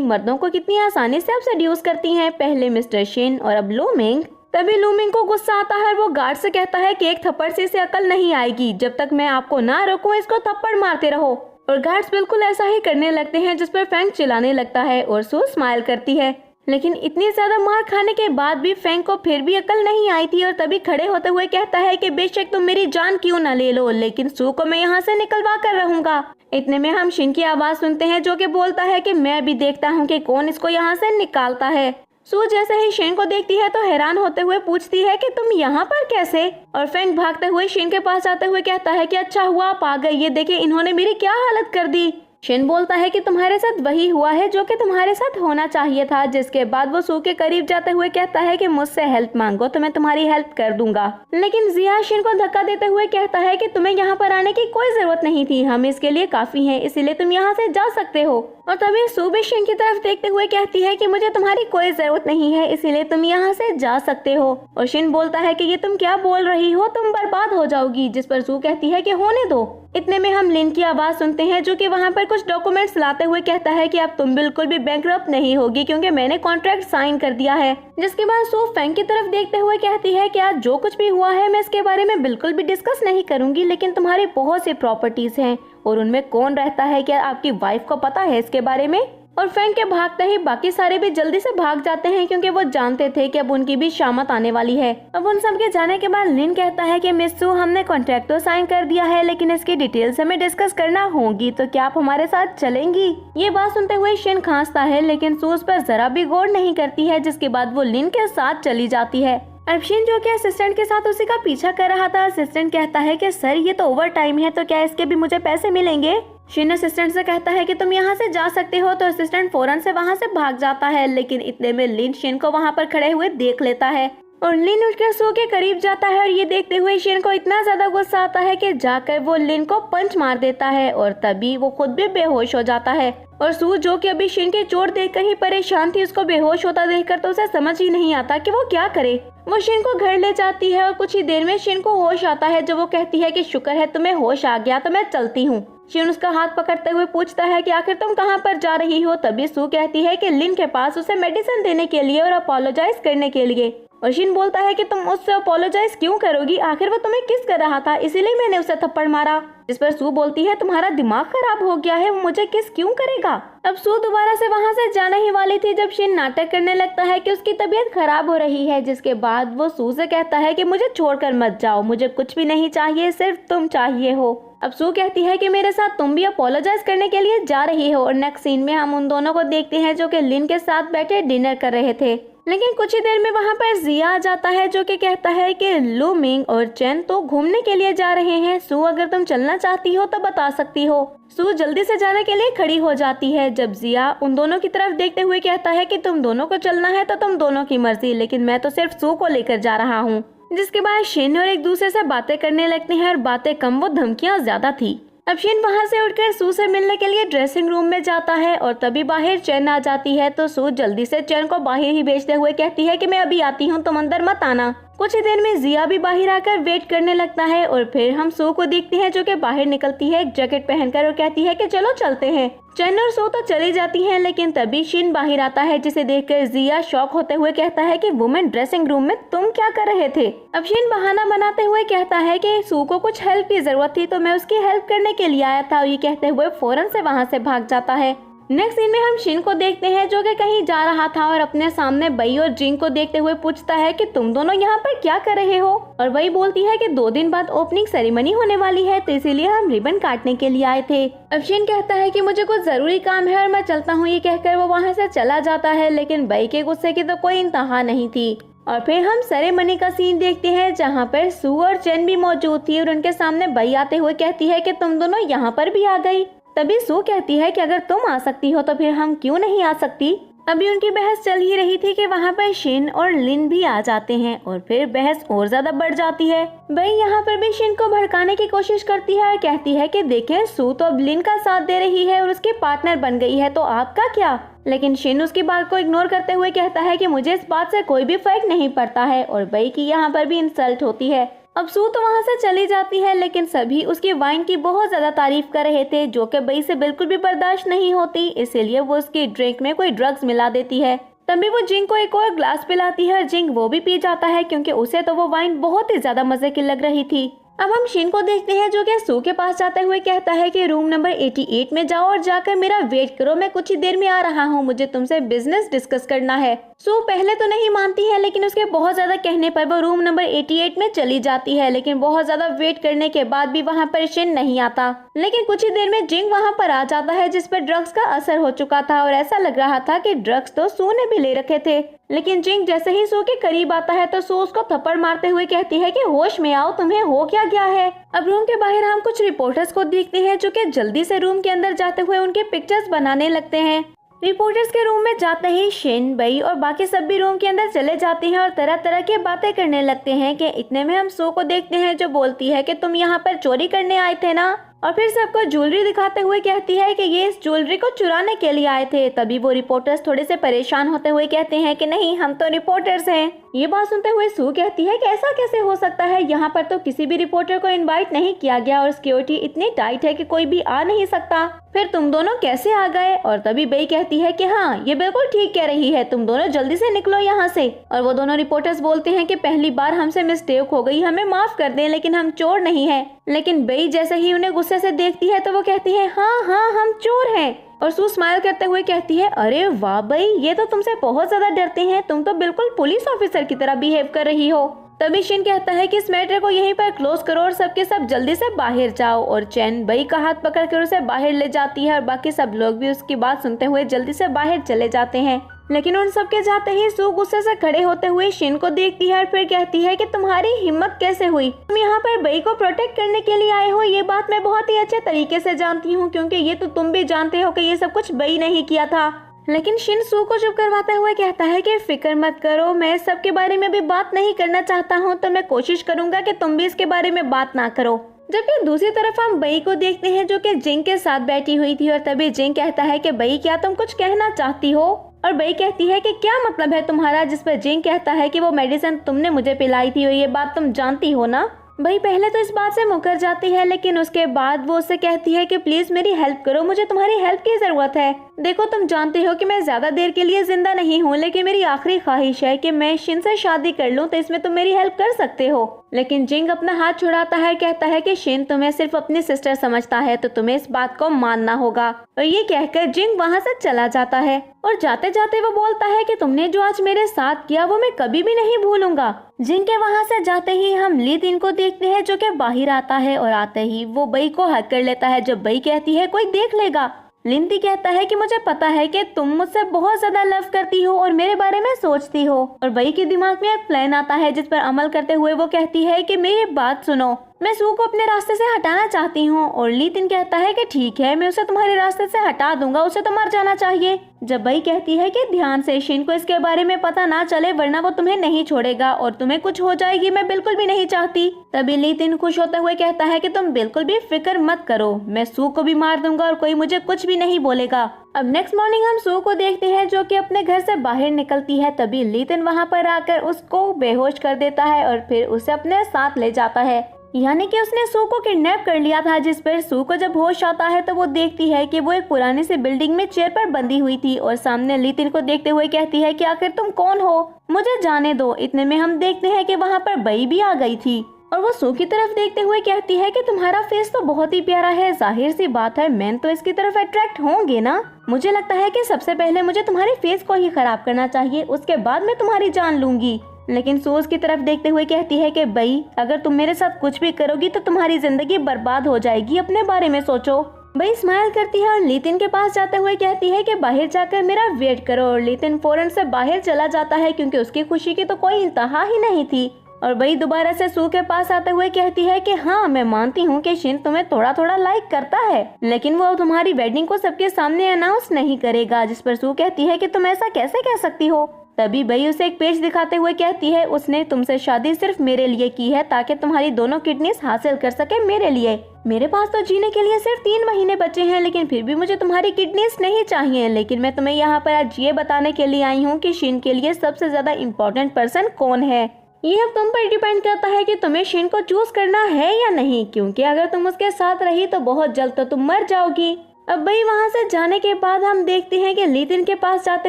मर्दों को कितनी आसानी से आप सेड्यूस करती हैं, पहले मिस्टर शिन और अब लू मिंग। तभी लू मिंग को गुस्सा आता है और वो गार्ड से कहता है कि एक थप्पड़ से इसे अकल नहीं आएगी, जब तक मैं आपको ना रोकूं इसको थप्पड़ मारते रहो। और गार्ड्स बिल्कुल ऐसा ही करने लगते हैं जिस पर फेंग चिल्लाने लगता है और सू स्माइल करती है। लेकिन इतनी ज्यादा मार खाने के बाद भी फेंग को फिर भी अकल नहीं आई थी और तभी खड़े होते हुए कहता है कि बेशक तुम मेरी जान क्यों न ले लो लेकिन सू को मैं यहाँ से निकलवा कर रहूंगा। इतने में हम शिन की आवाज सुनते हैं जो कि बोलता है कि मैं भी देखता हूँ कि कौन इसको यहाँ से निकालता है। सू जैसे ही शिन को देखती है तो हैरान होते हुए पूछती है कि तुम यहाँ पर कैसे। और फेंग भागते हुए शिन के पास आते हुए कहता है कि अच्छा हुआ आप आ गए, ये देखिए इन्होंने मेरी क्या हालत कर दी। शिन बोलता है कि तुम्हारे साथ वही हुआ है जो कि तुम्हारे साथ होना चाहिए था। जिसके बाद वो सू के करीब जाते हुए कहता है कि मुझसे हेल्प मांगो तो मैं तुम्हारी हेल्प कर दूंगा। लेकिन जिया शिन को धक्का देते हुए कहता है कि तुम्हें यहाँ पर आने की कोई जरूरत नहीं थी, हम इसके लिए काफी हैं, इसीलिए तुम यहाँ से जा सकते हो। और तभी सू भी शिन की तरफ देखते हुए कहती है कि मुझे तुम्हारी कोई जरूरत नहीं है, इसीलिए तुम यहाँ से जा सकते हो। और शिन बोलता है कि ये तुम क्या बोल रही हो, तुम बर्बाद हो जाओगी। जिस पर सू कहती है कि होने दो। इतने में हम लिन की आवाज सुनते हैं जो कि वहाँ पर कुछ डॉक्यूमेंट्स लाते हुए कहता है कि अब तुम बिल्कुल भी बैंकरप्ट नहीं होगी क्योंकि मैंने कॉन्ट्रैक्ट साइन कर दिया है। जिसके बाद सू फेंग की तरफ देखते हुए कहती है कि आज जो कुछ भी हुआ है मैं इसके बारे में बिल्कुल भी डिस्कस नहीं करूंगी, लेकिन तुम्हारी बहुत सी प्रॉपर्टीज हैं और उनमें कौन रहता है, क्या आपकी वाइफ को पता है इसके बारे में। और फेंग के भागते ही बाकी सारे भी जल्दी से भाग जाते हैं क्योंकि वो जानते थे कि अब उनकी भी शामत आने वाली है। अब उन सब के जाने के बाद लिन कहता है कि मिस सू हमने कॉन्ट्रैक्ट तो साइन कर दिया है लेकिन इसकी डिटेल्स हमें डिस्कस करना होगी, तो क्या आप हमारे साथ चलेंगी। ये बात सुनते हुए शिन खांसता है लेकिन सू उस पर जरा भी गौर नहीं करती है। जिसके बाद वो लिन के साथ चली जाती है। अब शिन जो कि असिस्टेंट के साथ उसी का पीछा कर रहा था, असिस्टेंट कहता है कि सर ये तो ओवर टाइम है, तो क्या इसके भी मुझे पैसे मिलेंगे। शिन असिस्टेंट से कहता है कि तुम यहाँ से जा सकते हो, तो असिस्टेंट फौरन से वहाँ से भाग जाता है। लेकिन इतने में लिन शिन को वहाँ पर खड़े हुए देख लेता है और लिन उठकर सू के करीब जाता है और ये देखते हुए शिन को इतना ज्यादा गुस्सा आता है कि जाकर वो लिन को पंच मार देता है और तभी वो खुद भी बेहोश हो जाता है। और सू जो कि अभी शिन की चोट देखकर ही परेशान थी, उसको बेहोश होता देखकर तो उसे समझ ही नहीं आता कि वो क्या करे। वो शिन को घर ले जाती है और कुछ ही देर में शिन को होश आता है जब वो कहती है कि शुक्र है तुम्हें होश आ गया, तो मैं चलती हूँ। शिन उसका हाथ पकड़ते हुए पूछता है कि आखिर तुम कहाँ पर जा रही हो। तभी सू कहती है कि लिन के पास उसे मेडिसिन देने के लिए और अपोलोजाइज करने के लिए। और शिन बोलता है कि तुम उससे अपोलोजाइज क्यों करोगी, आखिर वो तुम्हें किस कर रहा था, इसीलिए मैंने उसे थप्पड़ मारा। जिस पर सू बोलती है तुम्हारा दिमाग खराब हो गया है, वो मुझे किस क्यों करेगा। अब सू दोबारा से वहाँ से जाने ही वाली थी जब शिन नाटक करने लगता है कि उसकी तबीयत खराब हो रही है। जिसके बाद वो सू से कहता है कि मुझे छोड़कर मत जाओ, मुझे कुछ भी नहीं चाहिए, सिर्फ तुम चाहिए हो। अब सू कहती है कि मेरे साथ तुम भी अपोलोजाइज करने के लिए जा रही हो। और नेक्स्ट सीन में हम उन दोनों को देखते हैं जो कि लिन के साथ बैठे डिनर कर रहे थे। लेकिन कुछ ही देर में वहाँ पर जिया आ जाता है जो कि कहता है कि लू मिंग और चेन तो घूमने के लिए जा रहे हैं, सू अगर तुम चलना चाहती हो तो बता सकती हो। सू जल्दी से जाने के लिए खड़ी हो जाती है जब जिया उन दोनों की तरफ देखते हुए कहता है कि तुम दोनों को चलना है तो तुम दोनों की मर्जी, लेकिन मैं तो सिर्फ सू को लेकर जा रहा हूँ। जिसके बाद शिन और एक दूसरे से बातें करने लगते हैं और बातें कम वो धमकियाँ ज्यादा थी। अब शिन वहाँ से उठकर सू से मिलने के लिए ड्रेसिंग रूम में जाता है और तभी बाहर चैन आ जाती है। तो सू जल्दी से चैन को बाहर ही भेजते हुए कहती है कि मैं अभी आती हूँ, तुम अंदर मत आना। कुछ ही देर में जिया भी बाहर आकर वेट करने लगता है और फिर हम सू को देखते हैं जो कि बाहर निकलती है एक जैकेट पहनकर और कहती है कि चलो चलते हैं। चैन और सू तो चली जाती हैं लेकिन तभी शिन बाहर आता है जिसे देखकर जिया शॉक होते हुए कहता है कि वुमेन ड्रेसिंग रूम में तुम क्या कर रहे थे। अब शिन बहाना बनाते हुए कहता है कि सू को कुछ हेल्प की जरूरत थी तो मैं उसकी हेल्प करने के लिए आया था। और ये कहते हुए फौरन से वहाँ से भाग जाता है। नेक्स्ट सीन में हम शिन को देखते हैं जो कि कहीं जा रहा था और अपने सामने बई और जिंग को देखते हुए पूछता है कि तुम दोनों यहाँ पर क्या कर रहे हो। और वही बोलती है कि 2 दिन बाद ओपनिंग सेरेमनी होने वाली है तो इसीलिए हम रिबन काटने के लिए आए थे। अब शिन कहता है कि मुझे कुछ जरूरी काम है और मैं चलता हूँ, ये कहकर वो वहाँ से चला जाता है। लेकिन बई के गुस्से की तो कोई इंतहा नहीं थी। और फिर हम सेरेमनी का सीन देखते हैं जहाँ पर सू और चेन भी मौजूद थी और उनके सामने बई आते हुए कहती है कि तुम दोनों यहाँ पर भी आ गई। तभी सू कहती है कि अगर तुम आ सकती हो तो फिर हम क्यों नहीं आ सकती। अभी उनकी बहस चल ही रही थी कि वहाँ पर शिन और लिन भी आ जाते हैं और फिर बहस और ज्यादा बढ़ जाती है। बई यहाँ पर भी शिन को भड़काने की कोशिश करती है और कहती है कि देखें सू तो अब लिन का साथ दे रही है और उसकी पार्टनर बन गई है तो आपका क्या। लेकिन शिन उसकी बात को इग्नोर करते हुए कहता है कि मुझे इस बात से कोई भी फर्क नहीं पड़ता है और बई की यहाँ पर भी इंसल्ट होती है। अब सू तो वहाँ से चली जाती है लेकिन सभी उसकी वाइन की बहुत ज्यादा तारीफ कर रहे थे जो कि बई से बिल्कुल भी बर्दाश्त नहीं होती, इसीलिए वो उसकी ड्रिंक में कोई ड्रग्स मिला देती है। तभी वो जिंग को एक और ग्लास पिलाती है और जिंग वो भी पी जाता है क्योंकि उसे तो वो वाइन बहुत ही ज्यादा मजे की लग रही थी। अब हम शिन को देखते हैं जो कि सू के पास जाते हुए कहता है कि रूम नंबर 88 में जाओ और जाकर मेरा वेट करो, मैं कुछ ही देर में आ रहा हूँ, मुझे तुमसे बिजनेस डिस्कस करना है। सू पहले तो नहीं मानती है लेकिन उसके बहुत ज्यादा कहने पर वो रूम नंबर 88 में चली जाती है। लेकिन बहुत ज्यादा वेट करने के बाद भी वहाँ पर शिन नहीं आता। लेकिन कुछ ही देर में जिंग वहाँ पर आ जाता है जिस पर ड्रग्स का असर हो चुका था और ऐसा लग रहा था कि ड्रग्स तो सू ने भी ले रखे थे। लेकिन जिंग जैसे ही सू के करीब आता है तो सू उसको थप्पड़ मारते हुए कहती है कि होश में आओ, तुम्हें हो क्या गया है। अब रूम के बाहर हम कुछ रिपोर्टर्स को देखते हैं जो कि जल्दी से रूम के अंदर जाते हुए उनके पिक्चर्स बनाने लगते हैं। रिपोर्टर्स के रूम में जाते ही शिन, बई और बाकी सब भी रूम के अंदर चले जाते हैं और तरह तरह की बातें करने लगते हैं कि इतने में हम सू को देखते हैं जो बोलती है कि तुम यहाँ पर चोरी करने आए थे ना। और फिर सबको ज्वेलरी दिखाते हुए कहती है कि ये इस ज्वेलरी को चुराने के लिए आए थे। तभी वो रिपोर्टर्स थोड़े से परेशान होते हुए कहते हैं कि नहीं, हम तो रिपोर्टर्स हैं। ये बात सुनते हुए सू कहती है कि ऐसा कैसे हो सकता है, यहाँ पर तो किसी भी रिपोर्टर को इनवाइट नहीं किया गया और सिक्योरिटी इतनी टाइट है कि कोई भी आ नहीं सकता, फिर तुम दोनों कैसे आ गए। और तभी बई कहती है कि हाँ, ये बिल्कुल ठीक कह रही है, तुम दोनों जल्दी से निकलो यहाँ से। और वो दोनों रिपोर्टर्स बोलते हैं कि पहली बार हमसे मिस्टेक हो गई, हमें माफ कर दें, लेकिन हम चोर नहीं है। लेकिन बई जैसे ही उन्हें गुस्से से देखती है तो वो कहती है हाँ हाँ हम चोर हैं। और सू स्माइल करते हुए कहती है अरे वाह बई, ये तो तुमसे बहुत ज्यादा डरते हैं, तुम तो बिल्कुल पुलिस ऑफिसर की तरह बिहेव कर रही हो। तभी शिन कहता है कि इस मैटर को यहीं पर क्लोज करो और सबके सब जल्दी से बाहर जाओ। और चैन बई का हाथ पकड़कर उसे बाहर ले जाती है और बाकी सब लोग भी उसकी बात सुनते हुए जल्दी से बाहर चले जाते हैं। लेकिन उन सबके जाते ही सू गुस्से से खड़े होते हुए शिन को देखती है और फिर कहती है कि तुम्हारी हिम्मत कैसे हुई, तुम यहाँ पर बई को प्रोटेक्ट करने के लिए आए हो। ये बात मैं बहुत ही अच्छे तरीके से जानती हूँ क्योंकि ये तो तुम भी जानते हो कि ये सब कुछ बई ने ही किया था। लेकिन शिन सू को चुप करवाते हुए कहता है कि फिक्र मत करो, मैं सबके बारे में भी बात नहीं करना चाहता हूँ, तो मैं कोशिश करूंगा कि तुम भी इसके बारे में बात ना करो। जबकि दूसरी तरफ हम बई को देखते हैं जो कि जिंग के साथ बैठी हुई थी। और तभी जिंग कहता है कि बई क्या तुम कुछ कहना चाहती हो। और बई कहती है कि क्या मतलब है तुम्हारा, जिस पर जिंग कहता है कि वो मेडिसिन तुमने मुझे पिलाई थी और ये बात तुम जानती हो ना। बई पहले तो इस बात से मुकर जाती है लेकिन उसके बाद वो उससे कहती है कि प्लीज मेरी हेल्प करो, मुझे तुम्हारी हेल्प की जरूरत है। देखो तुम जानते हो कि मैं ज्यादा देर के लिए जिंदा नहीं हूँ, लेकिन मेरी आखिरी ख्वाहिश है कि मैं शिन से शादी कर लूँ, तो इसमें तुम मेरी हेल्प कर सकते हो। लेकिन जिंग अपना हाथ छुड़ाता है, कहता है कि शिन तुम्हें सिर्फ अपनी सिस्टर समझता है तो तुम्हें इस बात को मानना होगा। और ये कहकर जिंग वहाँ से चला जाता है। और जाते जाते वो बोलता है कि तुमने जो आज मेरे साथ किया वो मैं कभी भी नहीं भूलूंगा। जिंग के वहाँ से जाते ही हम ली तिन को देखते हैं जो कि बाहर आता है और आते ही वो बई को हक कर लेता है। जब बई कहती है कोई देख लेगा, लिंती कहता है कि मुझे पता है कि तुम मुझसे बहुत ज्यादा लव करती हो और मेरे बारे में सोचती हो। और बई के दिमाग में एक प्लान आता है जिस पर अमल करते हुए वो कहती है कि मेरी बात सुनो, मैं सू को अपने रास्ते से हटाना चाहती हूँ। और लीतिन कहता है कि ठीक है, मैं उसे तुम्हारे रास्ते से हटा दूंगा, उसे तो मर जाना चाहिए। जब बई कहती है कि ध्यान से, शिन को इसके बारे में पता ना चले वरना वो तुम्हें नहीं छोड़ेगा और तुम्हें कुछ हो जाएगी, मैं बिल्कुल भी नहीं चाहती। तभी लीतिन खुश होते हुए कहता है कि तुम बिल्कुल भी फिक्र मत करो, मैं सू को भी मार दूंगा और कोई मुझे कुछ भी नहीं बोलेगा। अब नेक्स्ट मॉर्निंग हम सू को देखते हैं जो कि अपने घर से बाहर निकलती है। तभी लीतिन वहाँ पर आकर उसको बेहोश कर देता है और फिर उसे अपने साथ ले जाता है, यानी कि उसने सू को किडनैप कर लिया था। जिस पर सू को जब होश आता है तो वो देखती है कि वो एक पुरानी सी बिल्डिंग में चेयर पर बंधी हुई थी और सामने लीतिन को देखते हुए कहती है कि आखिर तुम कौन हो, मुझे जाने दो। इतने में हम देखते हैं कि वहाँ पर बई भी आ गई थी और वो सू की तरफ देखते हुए कहती है कि तुम्हारा फेस तो बहुत ही प्यारा है, जाहिर सी बात है मैन तो इसकी तरफ अट्रैक्ट होंगे ना। मुझे लगता है कि सबसे पहले मुझे तुम्हारे फेस को ही खराब करना चाहिए, उसके बाद मैं तुम्हारी जान लूंगी। लेकिन सू उसकी तरफ देखते हुए कहती है कि बई अगर तुम मेरे साथ कुछ भी करोगी तो तुम्हारी जिंदगी बर्बाद हो जाएगी, अपने बारे में सोचो। बई स्माइल करती है और लितिन के पास जाते हुए कहती है कि बाहर जाकर मेरा वेट करो। और लितिन फौरन से बाहर चला जाता है क्योंकि उसकी खुशी की तो कोई इंतहा ही नहीं थी। और बई दोबारा से सू के पास आते हुए कहती है कि हाँ मैं मानती हूँ कि शिन तुम्हें थोड़ा थोड़ा लाइक करता है, लेकिन वो तुम्हारी वेडिंग को सबके सामने अनाउंस नहीं करेगा। जिस पर सू कहती है कि तुम ऐसा कैसे कह सकती हो। तभी बई उसे एक पेज दिखाते हुए कहती है उसने तुमसे शादी सिर्फ मेरे लिए की है ताकि तुम्हारी दोनों किडनीज हासिल कर सके मेरे लिए। मेरे पास तो जीने के लिए सिर्फ 3 महीने बचे हैं, लेकिन फिर भी मुझे तुम्हारी किडनीज नहीं चाहिए। लेकिन मैं तुम्हें यहाँ पर आज ये बताने के लिए आई हूँ कि शिन के लिए सबसे ज्यादा इम्पोर्टेंट पर्सन कौन है। ये अब तुम पर डिपेंड करता है कि तुम्हें शिन को चूज करना है या नहीं, क्योंकि अगर तुम उसके साथ रही तो बहुत जल्द तो तुम मर जाओगी। अब भाई वहाँ से जाने के बाद हम देखते हैं कि लितिन के पास जाते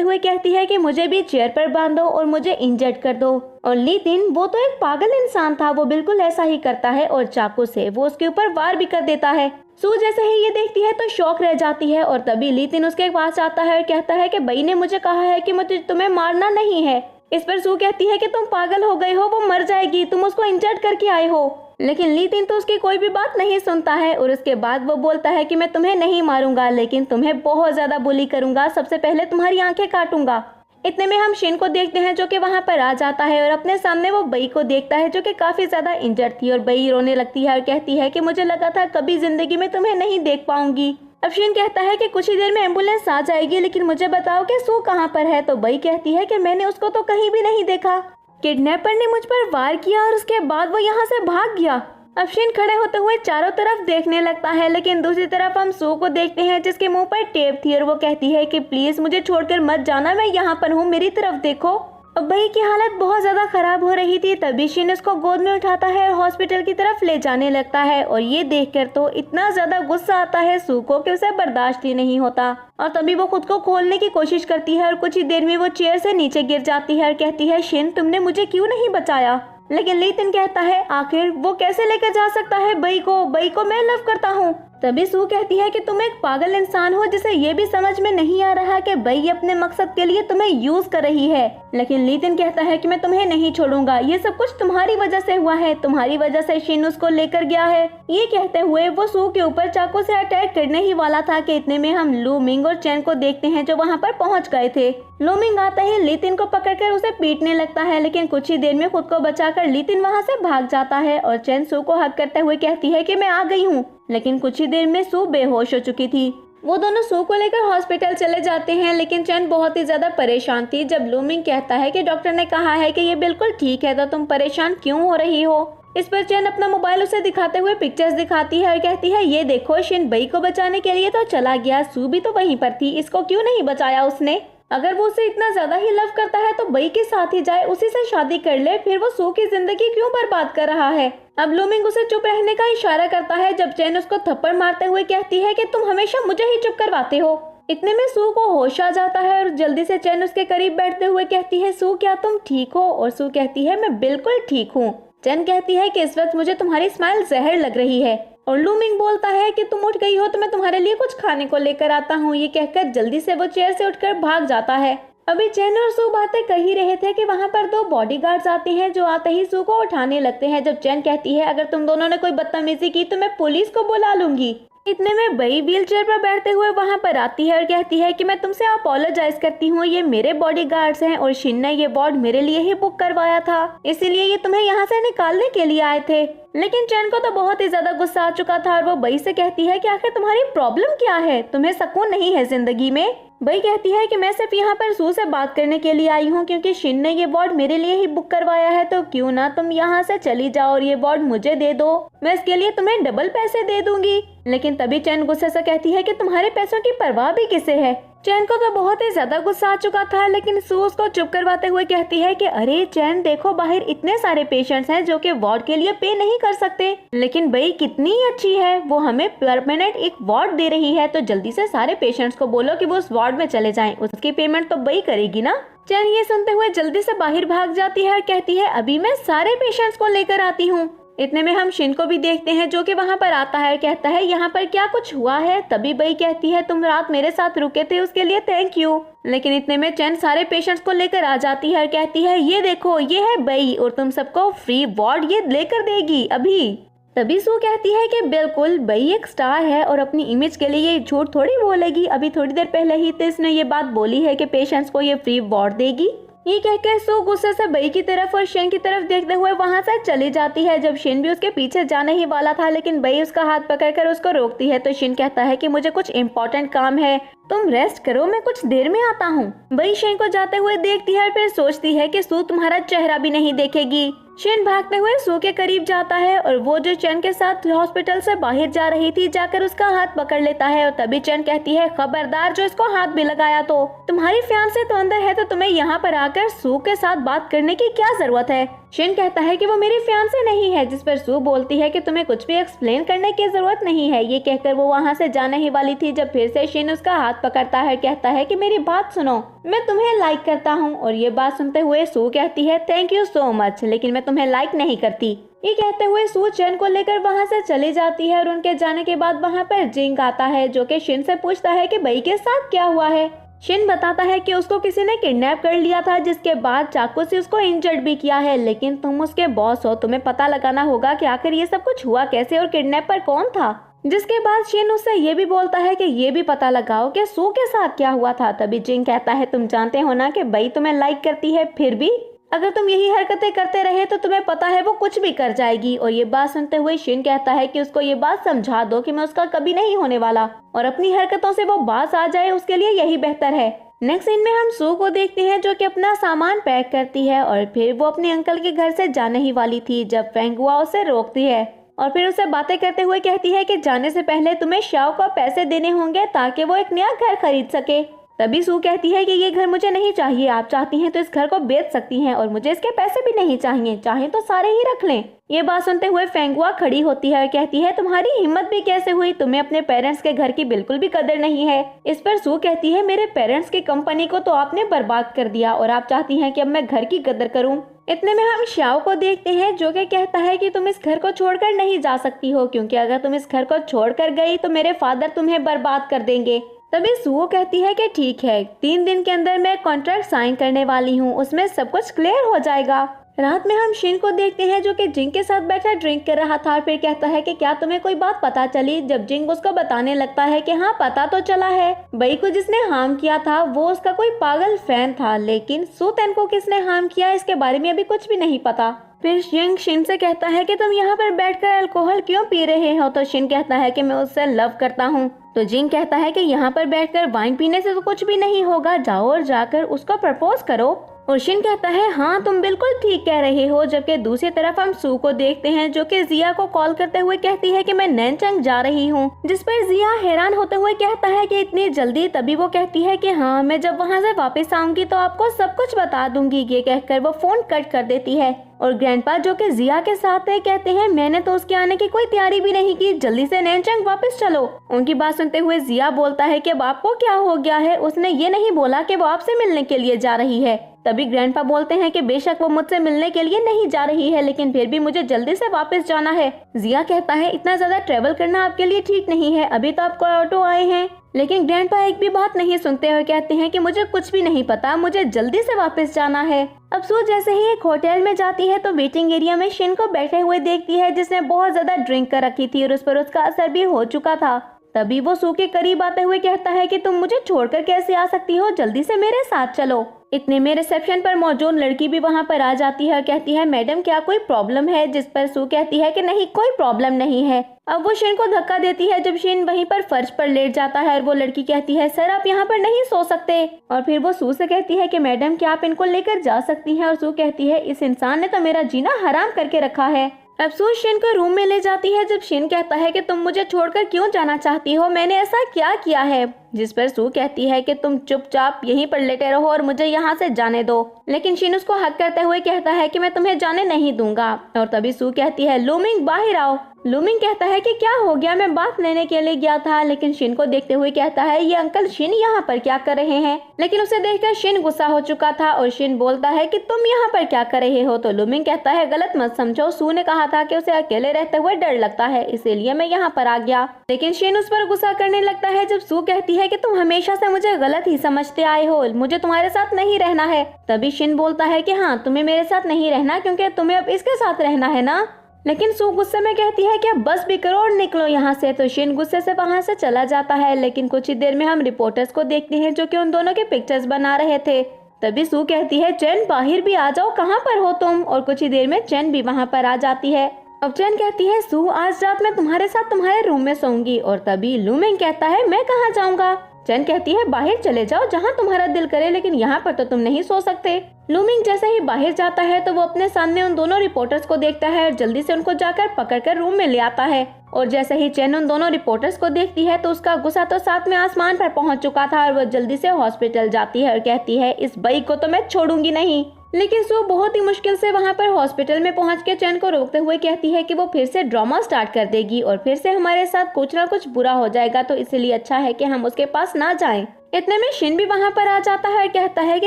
हुए कहती है कि मुझे भी चेयर पर बांधो और मुझे इंजर्ड कर दो। और लितिन वो तो एक पागल इंसान था, वो बिल्कुल ऐसा ही करता है और चाकू से वो उसके ऊपर वार भी कर देता है। सू जैसे ही ये देखती है तो शॉक रह जाती है और तभी लितिन उसके पास आता है और कहता है कि बई ने मुझे कहा है कि मुझे तुम्हें मारना नहीं है। इस पर सू कहती है कि तुम पागल हो गए हो, वो मर जाएगी, तुम उसको इंजर्ड करके आए हो। लेकिन लितिन तो उसकी कोई भी बात नहीं सुनता है और उसके बाद वो बोलता है कि मैं तुम्हें नहीं मारूंगा, लेकिन तुम्हें बहुत ज्यादा बुली करूंगा, सबसे पहले तुम्हारी आंखें काटूंगा। इतने में हम शिन को देखते हैं जो कि वहाँ पर आ जाता है और अपने सामने वो बई को देखता है जो कि काफी ज्यादा इंजर्ड थी। और बई रोने लगती है और कहती है कि मुझे लगा था कभी जिंदगी में तुम्हें नहीं देख पाऊंगी। अब शिन कहता है कि कुछ ही देर में एम्बुलेंस आ जाएगी, लेकिन मुझे बताओ कि सू कहाँ पर है। तो बई कहती है कि मैंने उसको तो कहीं भी नहीं देखा, किडनैपर ने मुझ पर वार किया और उसके बाद वो यहाँ से भाग गया। अब शिन खड़े होते हुए चारों तरफ देखने लगता है, लेकिन दूसरी तरफ हम सू को देखते हैं जिसके मुंह पर टेप थी और वो कहती है कि प्लीज मुझे छोड़कर मत जाना, मैं यहाँ पर हूँ, मेरी तरफ देखो। अब बई की हालत बहुत ज्यादा खराब हो रही थी, तभी शिन उसको गोद में उठाता है और हॉस्पिटल की तरफ ले जाने लगता है। और ये देखकर तो इतना ज्यादा गुस्सा आता है सू को कि उसे बर्दाश्त ही नहीं होता। और तभी वो खुद को खोलने की कोशिश करती है और कुछ ही देर में वो चेयर से नीचे गिर जाती है और कहती है शिन तुमने मुझे क्यों नहीं बचाया। लेकिन लितिन कहता है आखिर वो कैसे लेकर जा सकता है बई को मैं लव करता हूँ। तभी सू कहती है कि तुम एक पागल इंसान हो जिसे ये भी समझ में नहीं आ रहा कि बई अपने मकसद के लिए तुम्हें यूज कर रही है। लेकिन लितिन कहता है कि मैं तुम्हें नहीं छोड़ूंगा, ये सब कुछ तुम्हारी वजह से हुआ है, तुम्हारी वजह से शिन उसको लेकर गया है। ये कहते हुए वो सू के ऊपर चाकू से अटैक करने ही वाला था कि इतने में हम लू मिंग और चैन को देखते हैं जो वहाँ पर पहुँच गए थे। लू मिंग आता ही लितिन को पकड़कर उसे पीटने लगता है, लेकिन कुछ ही देर में खुद को बचाकर लितिन वहाँ से भाग जाता है। और चैन सू को हक करते हुए कहती है कि मैं आ गई हूँ, लेकिन कुछ ही देर में सू बेहोश हो चुकी थी। वो दोनों सू को लेकर हॉस्पिटल चले जाते हैं, लेकिन चैन बहुत ही ज्यादा परेशान थी। जब लू मिंग कहता है कि डॉक्टर ने कहा है कि ये बिल्कुल ठीक है, तो तुम परेशान क्यों हो रही हो। इस पर चैन अपना मोबाइल उसे दिखाते हुए पिक्चर्स दिखाती है और कहती है ये देखो शिन बई को बचाने के लिए तो चला गया, सू भी तो वहीं पर थी, इसको क्यों नहीं बचाया उसने। अगर वो उसे इतना ज्यादा ही लव करता है तो बई के साथ ही जाए, उसी से शादी कर ले, फिर वो सू की जिंदगी क्यों बर्बाद कर रहा है। अब लू मिंग उसे चुप रहने का इशारा करता है जब चैन उसको थप्पड़ मारते हुए कहती है कि तुम हमेशा मुझे ही चुप करवाते हो। इतने में सू को होश आ जाता है और जल्दी से चैन उसके करीब बैठते हुए कहती है सू क्या तुम ठीक हो। और सू कहती है मैं बिल्कुल ठीक हूँ। चैन कहती है कि इस वक्त मुझे तुम्हारी स्माइल जहर लग रही है। और लू मिंग बोलता है कि तुम उठ गई हो तो मैं तुम्हारे लिए कुछ खाने को लेकर आता हूँ। ये कहकर जल्दी से वो चेयर से उठकर भाग जाता है। अभी चैन और सू बातें कर ही रहे थे कि वहाँ पर 2 बॉडीगार्ड्स आते हैं जो आते ही सू को उठाने लगते हैं। जब चैन कहती है अगर तुम दोनों ने कोई बदतमीजी की तो मैं पुलिस को बुला लूंगी। इतने में बई व्हील चेयर पर बैठते हुए वहाँ पर आती है और कहती है कि मैं तुमसे अपोलोजाइज करती हूँ, ये मेरे बॉडीगार्ड्स हैं और शिन ने ये वार्ड मेरे लिए ही बुक करवाया था, इसीलिए ये तुम्हें यहाँ से निकालने के लिए आए थे। लेकिन चैन को तो बहुत ही ज्यादा गुस्सा आ चुका था और वो बई से कहती है कि आखिर तुम्हारी प्रॉब्लम क्या है, तुम्हें सुकून नहीं है जिंदगी में। बई कहती है कि मैं सिर्फ यहाँ पर सू से बात करने के लिए आई हूँ क्योंकि शिन ने ये वार्ड मेरे लिए ही बुक करवाया है, तो क्यों ना तुम यहाँ से चली जाओ और ये वार्ड मुझे दे दो, मैं इसके लिए तुम्हें डबल पैसे दे दूंगी। लेकिन तभी चैन गुस्से से कहती है कि तुम्हारे पैसों की परवाह भी किसे है। चैन को तो बहुत ही ज्यादा गुस्सा आ चुका था, लेकिन सू उसको चुप करवाते हुए कहती है कि अरे चैन देखो बाहर इतने सारे पेशेंट्स हैं जो कि वार्ड के लिए पे नहीं कर सकते, लेकिन बई कितनी अच्छी है, वो हमें परमानेंट एक वार्ड दे रही है, तो जल्दी से सारे पेशेंट्स को बोलो कि वो उस वार्ड में चले जाएं, उसकी पेमेंट तो बई करेगी ना। चैन ये सुनते हुए जल्दी से बाहर भाग जाती है और कहती है अभी मैं सारे पेशेंट्स को लेकर आती हूँ। इतने में हम शिन को भी देखते हैं जो कि वहाँ पर आता है और कहता है यहाँ पर क्या कुछ हुआ है। तभी बई कहती है तुम रात मेरे साथ रुके थे उसके लिए थैंक यू। लेकिन इतने में चैन सारे पेशेंट्स को लेकर आ जाती है और कहती है ये देखो ये है बई और तुम सबको फ्री वार्ड ये लेकर देगी अभी। तभी सू कहती है कि बिल्कुल बई एक स्टार है और अपनी इमेज के लिए ये झूठ थोड़ी बोलेगी। अभी थोड़ी देर पहले ही तो इसने ये बात बोली है कि पेशेंट्स को ये फ्री वार्ड देगी। ये कहकर सू गुस्से से बई की तरफ और शेन की तरफ देखते हुए वहां से चली जाती है। जब शेन भी उसके पीछे जाने ही वाला था लेकिन बई उसका हाथ पकड़कर उसको रोकती है तो शेन कहता है कि मुझे कुछ इम्पोर्टेंट काम है, तुम रेस्ट करो, मैं कुछ देर में आता हूँ। बई शेन को जाते हुए देखती है फिर सोचती है कि सू तुम्हारा चेहरा भी नहीं देखेगी। शेन भागते हुए सू के करीब जाता है और वो जो चैन के साथ हॉस्पिटल से बाहर जा रही थी जाकर उसका हाथ पकड़ लेता है और तभी चैन कहती है खबरदार जो इसको हाथ भी लगाया तो तुम्हारी फियांसे तो अंदर है तो तुम्हें यहाँ पर आकर सू के साथ बात करने की क्या जरूरत है। शेन कहता है कि वो मेरी फियांसे नहीं है, जिस पर सू बोलती है कि तुम्हें कुछ भी एक्सप्लेन करने की जरूरत नहीं है। ये कहकर वो वहाँ से जाने ही वाली थी जब फिर से शेन उसका हाथ पकड़ता है, कहता है कि मेरी बात सुनो, मैं तुम्हें लाइक करता हूँ। और ये बात सुनते हुए सू कहती है थैंक यू सो मच, लेकिन मैं तुम्हें लाइक नहीं करती। ये कहते हुए सू चैन को लेकर वहाँ से चली जाती है और उनके जाने के बाद वहाँ पर जिंग आता है जो कि शेन से पूछता है कि बई के साथ क्या हुआ है। शेन बताता है कि उसको किसी ने किडनैप कर लिया था जिसके बाद चाकू से उसको इंजर्ड भी किया है, लेकिन तुम उसके बॉस हो, तुम्हें पता लगाना होगा कि आखिर ये सब कुछ हुआ कैसे और किडनैपर कौन था। जिसके बाद शेन उससे ये भी बोलता है कि ये भी पता लगाओ कि सू के साथ क्या हुआ था। तभी जिंग कहता है तुम जानते हो ना कि बई तुम्हें लाइक करती है, फिर भी अगर तुम यही हरकतें करते रहे तो तुम्हें पता है वो कुछ भी कर जाएगी। और ये बात सुनते हुए शेन कहता है कि उसको ये बात समझा दो कि मैं उसका कभी नहीं होने वाला और अपनी हरकतों से वो बात आ जाए उसके लिए यही बेहतर है। नेक्स्ट सीन में हम सू को देखते हैं जो कि अपना सामान पैक करती है और फिर वो अपने अंकल के घर से जाने ही वाली थी जब फेंगुआ उसे रोकती है और फिर उसे बातें करते हुए कहती है कि जाने से पहले तुम्हें शाओ को पैसे देने होंगे ताकि वो एक नया घर खरीद सके। तभी सू कहती है कि ये घर मुझे नहीं चाहिए, आप चाहती हैं तो इस घर को बेच सकती हैं और मुझे इसके पैसे भी नहीं चाहिए, चाहे तो सारे ही रख लें। ये बात सुनते हुए फेंगुआ खड़ी होती है और कहती है तुम्हारी हिम्मत भी कैसे हुई, तुम्हें अपने पेरेंट्स के घर की बिल्कुल भी कदर नहीं है। इस पर सू कहती है मेरे पेरेंट्स की कंपनी को तो आपने बर्बाद कर दिया और आप चाहती हैं कि अब मैं घर की कदर करूं। इतने में हम शाओ को देखते हैं जो कि कहता है कि तुम इस घर को छोड़कर नहीं जा सकती हो, क्योंकि अगर तुम इस घर को छोड़कर गई तो मेरे फादर तुम्हें बर्बाद कर देंगे। तभी सुओ कहती है कि ठीक है, 3 दिन के अंदर मैं कॉन्ट्रैक्ट साइन करने वाली हूँ, उसमें सब कुछ क्लियर हो जाएगा। रात में हम शिन को देखते हैं जो कि जिंग के साथ बैठा ड्रिंक कर रहा था। फिर कहता है कि क्या तुम्हें कोई बात पता चली। जब जिंग उसको बताने लगता है कि हाँ पता तो चला है, बई को जिसने हार्म किया था वो उसका कोई पागल फैन था, लेकिन सुतेन को किसने हार्म किया इसके बारे में अभी कुछ भी नहीं पता। फिर जिंग शिन से कहता है कि तुम यहाँ पर बैठकर अल्कोहल क्यों पी रहे हो। तो शिन कहता है कि मैं उससे लव करता हूँ। तो जिंग कहता है कि यहाँ पर बैठकर वाइन पीने से तो कुछ भी नहीं होगा, जाओ और जाकर उसको प्रपोज करो। और शिन कहता है हाँ तुम बिल्कुल ठीक कह रहे हो। जबकि दूसरी तरफ हम सू को देखते हैं जो कि जिया को कॉल करते हुए कहती है कि मैं नैनचंग जा रही हूँ, जिस पर जिया हैरान होते हुए कहता है कि इतनी जल्दी। तभी वो कहती है कि हाँ मैं जब वहाँ से वापस आऊंगी तो आपको सब कुछ बता दूंगी। ये कहकर वो फोन कट कर देती है और ग्रैंडपा जो कि जिया के साथ है कहते हैं मैंने तो उसके आने की कोई तैयारी भी नहीं की, जल्दी से नैनचंग वापस चलो। उनकी बात सुनते हुए जिया बोलता है कि अब आपको क्या हो गया है, उसने ये नहीं बोला कि वो आपसे मिलने के लिए जा रही है। तभी ग्रैंडपा बोलते हैं कि बेशक वो मुझसे मिलने के लिए नहीं जा रही है, लेकिन फिर भी मुझे जल्दी से वापस जाना है। जिया कहता है इतना ज्यादा ट्रेवल करना आपके लिए ठीक नहीं है, अभी तो आपको ऑटो आए हैं। लेकिन ग्रैंडपा एक भी बात नहीं सुनते और कहते हैं कि मुझे कुछ भी नहीं पता, मुझे जल्दी से वापस जाना है। अब सू जैसे ही एक होटल में जाती है तो वेटिंग एरिया में शिन को बैठे हुए देखती है जिसने बहुत ज्यादा ड्रिंक कर रखी थी और उस पर उसका असर भी हो चुका था। तभी वो सू के करीब आते हुए कहता है कि तुम मुझे छोड़कर कैसे आ सकती हो, जल्दी से मेरे साथ चलो। इतने में रिसेप्शन पर मौजूद लड़की भी वहाँ पर आ जाती है और कहती है मैडम क्या कोई प्रॉब्लम है, जिस पर सू कहती है कि नहीं कोई प्रॉब्लम नहीं है। अब वो शिन को धक्का देती है जब शिन वहीं पर फर्श पर लेट जाता है और वो लड़की कहती है सर आप यहाँ पर नहीं सो सकते। और फिर वो सू से कहती है कि मैडम क्या आप इनको लेकर जा सकती हैं। और सू कहती है इस इंसान ने तो मेरा जीना हराम करके रखा है। अब सू शिन को रूम में ले जाती है जब शिन कहता है कि तुम मुझे छोड़कर क्यों जाना चाहती हो, मैंने ऐसा क्या किया है। जिस पर सू कहती है कि तुम चुपचाप यहीं पर लेटे रहो और मुझे यहाँ से जाने दो। लेकिन शिन उसको हक करते हुए कहता है कि मैं तुम्हें जाने नहीं दूंगा। और तभी सू कहती है लूमिंग बाहर आओ। लूमिंग कहता है कि क्या हो गया, मैं बात लेने के लिए गया था, लेकिन शिन को देखते हुए कहता है ये अंकल शिन यहाँ पर क्या कर रहे हैं। लेकिन उसे देखकर शिन गुस्सा हो चुका था और शिन बोलता है कि तुम यहाँ पर क्या कर रहे हो। तो लूमिंग कहता है गलत मत समझो, सू ने कहा था कि उसे अकेले रहते हुए डर लगता है, इसीलिए मैं यहाँ पर आ गया। लेकिन शिन उस पर गुस्सा करने लगता है जब सू कहती है कि तुम हमेशा से मुझे गलत ही समझते आए हो, मुझे तुम्हारे साथ नहीं रहना है। तभी शिन बोलता है कि हाँ तुम्हें मेरे साथ नहीं रहना क्योंकि तुम्हें अब इसके साथ रहना है ना। लेकिन सू गुस्से में कहती है कि अब बस भी करो और निकलो यहाँ से। तो शिन गुस्से से वहाँ से चला जाता है। लेकिन कुछ ही देर में हम रिपोर्टर्स को देखते हैं जो कि उन दोनों के पिक्चर्स बना रहे थे। तभी सू कहती है चैन बाहर भी आ जाओ, कहाँ पर हो तुम। और कुछ ही देर में चैन भी वहाँ पर आ जाती है। अब चैन कहती है सू आज रात मैं तुम्हारे साथ तुम्हारे रूम में सोऊंगी। और तभी लूमिंग कहता है मैं कहाँ जाऊँगा। चैन कहती है बाहर चले जाओ जहाँ तुम्हारा दिल करे, लेकिन यहाँ पर तो तुम नहीं सो सकते। लूमिंग जैसे ही बाहर जाता है तो वो अपने सामने उन दोनों रिपोर्टर्स को देखता है और जल्दी से उनको जाकर पकड़कर रूम में ले आता है। और जैसे ही चैन उन दोनों रिपोर्टर्स को देखती है तो उसका गुस्सा तो साथ में आसमान पर पहुंच चुका था और वो जल्दी से हॉस्पिटल जाती है और कहती है इस बई को तो मैं छोड़ूंगी नहीं। लेकिन सू बहुत ही मुश्किल से वहाँ पर हॉस्पिटल में पहुँच के चैन को रोकते हुए कहती है कि वो फिर से ड्रामा स्टार्ट कर देगी और फिर से हमारे साथ कुछ ना कुछ बुरा हो जाएगा, तो इसलिए अच्छा है कि हम उसके पास ना जाएं। इतने में शिन भी वहाँ पर आ जाता है और कहता है कि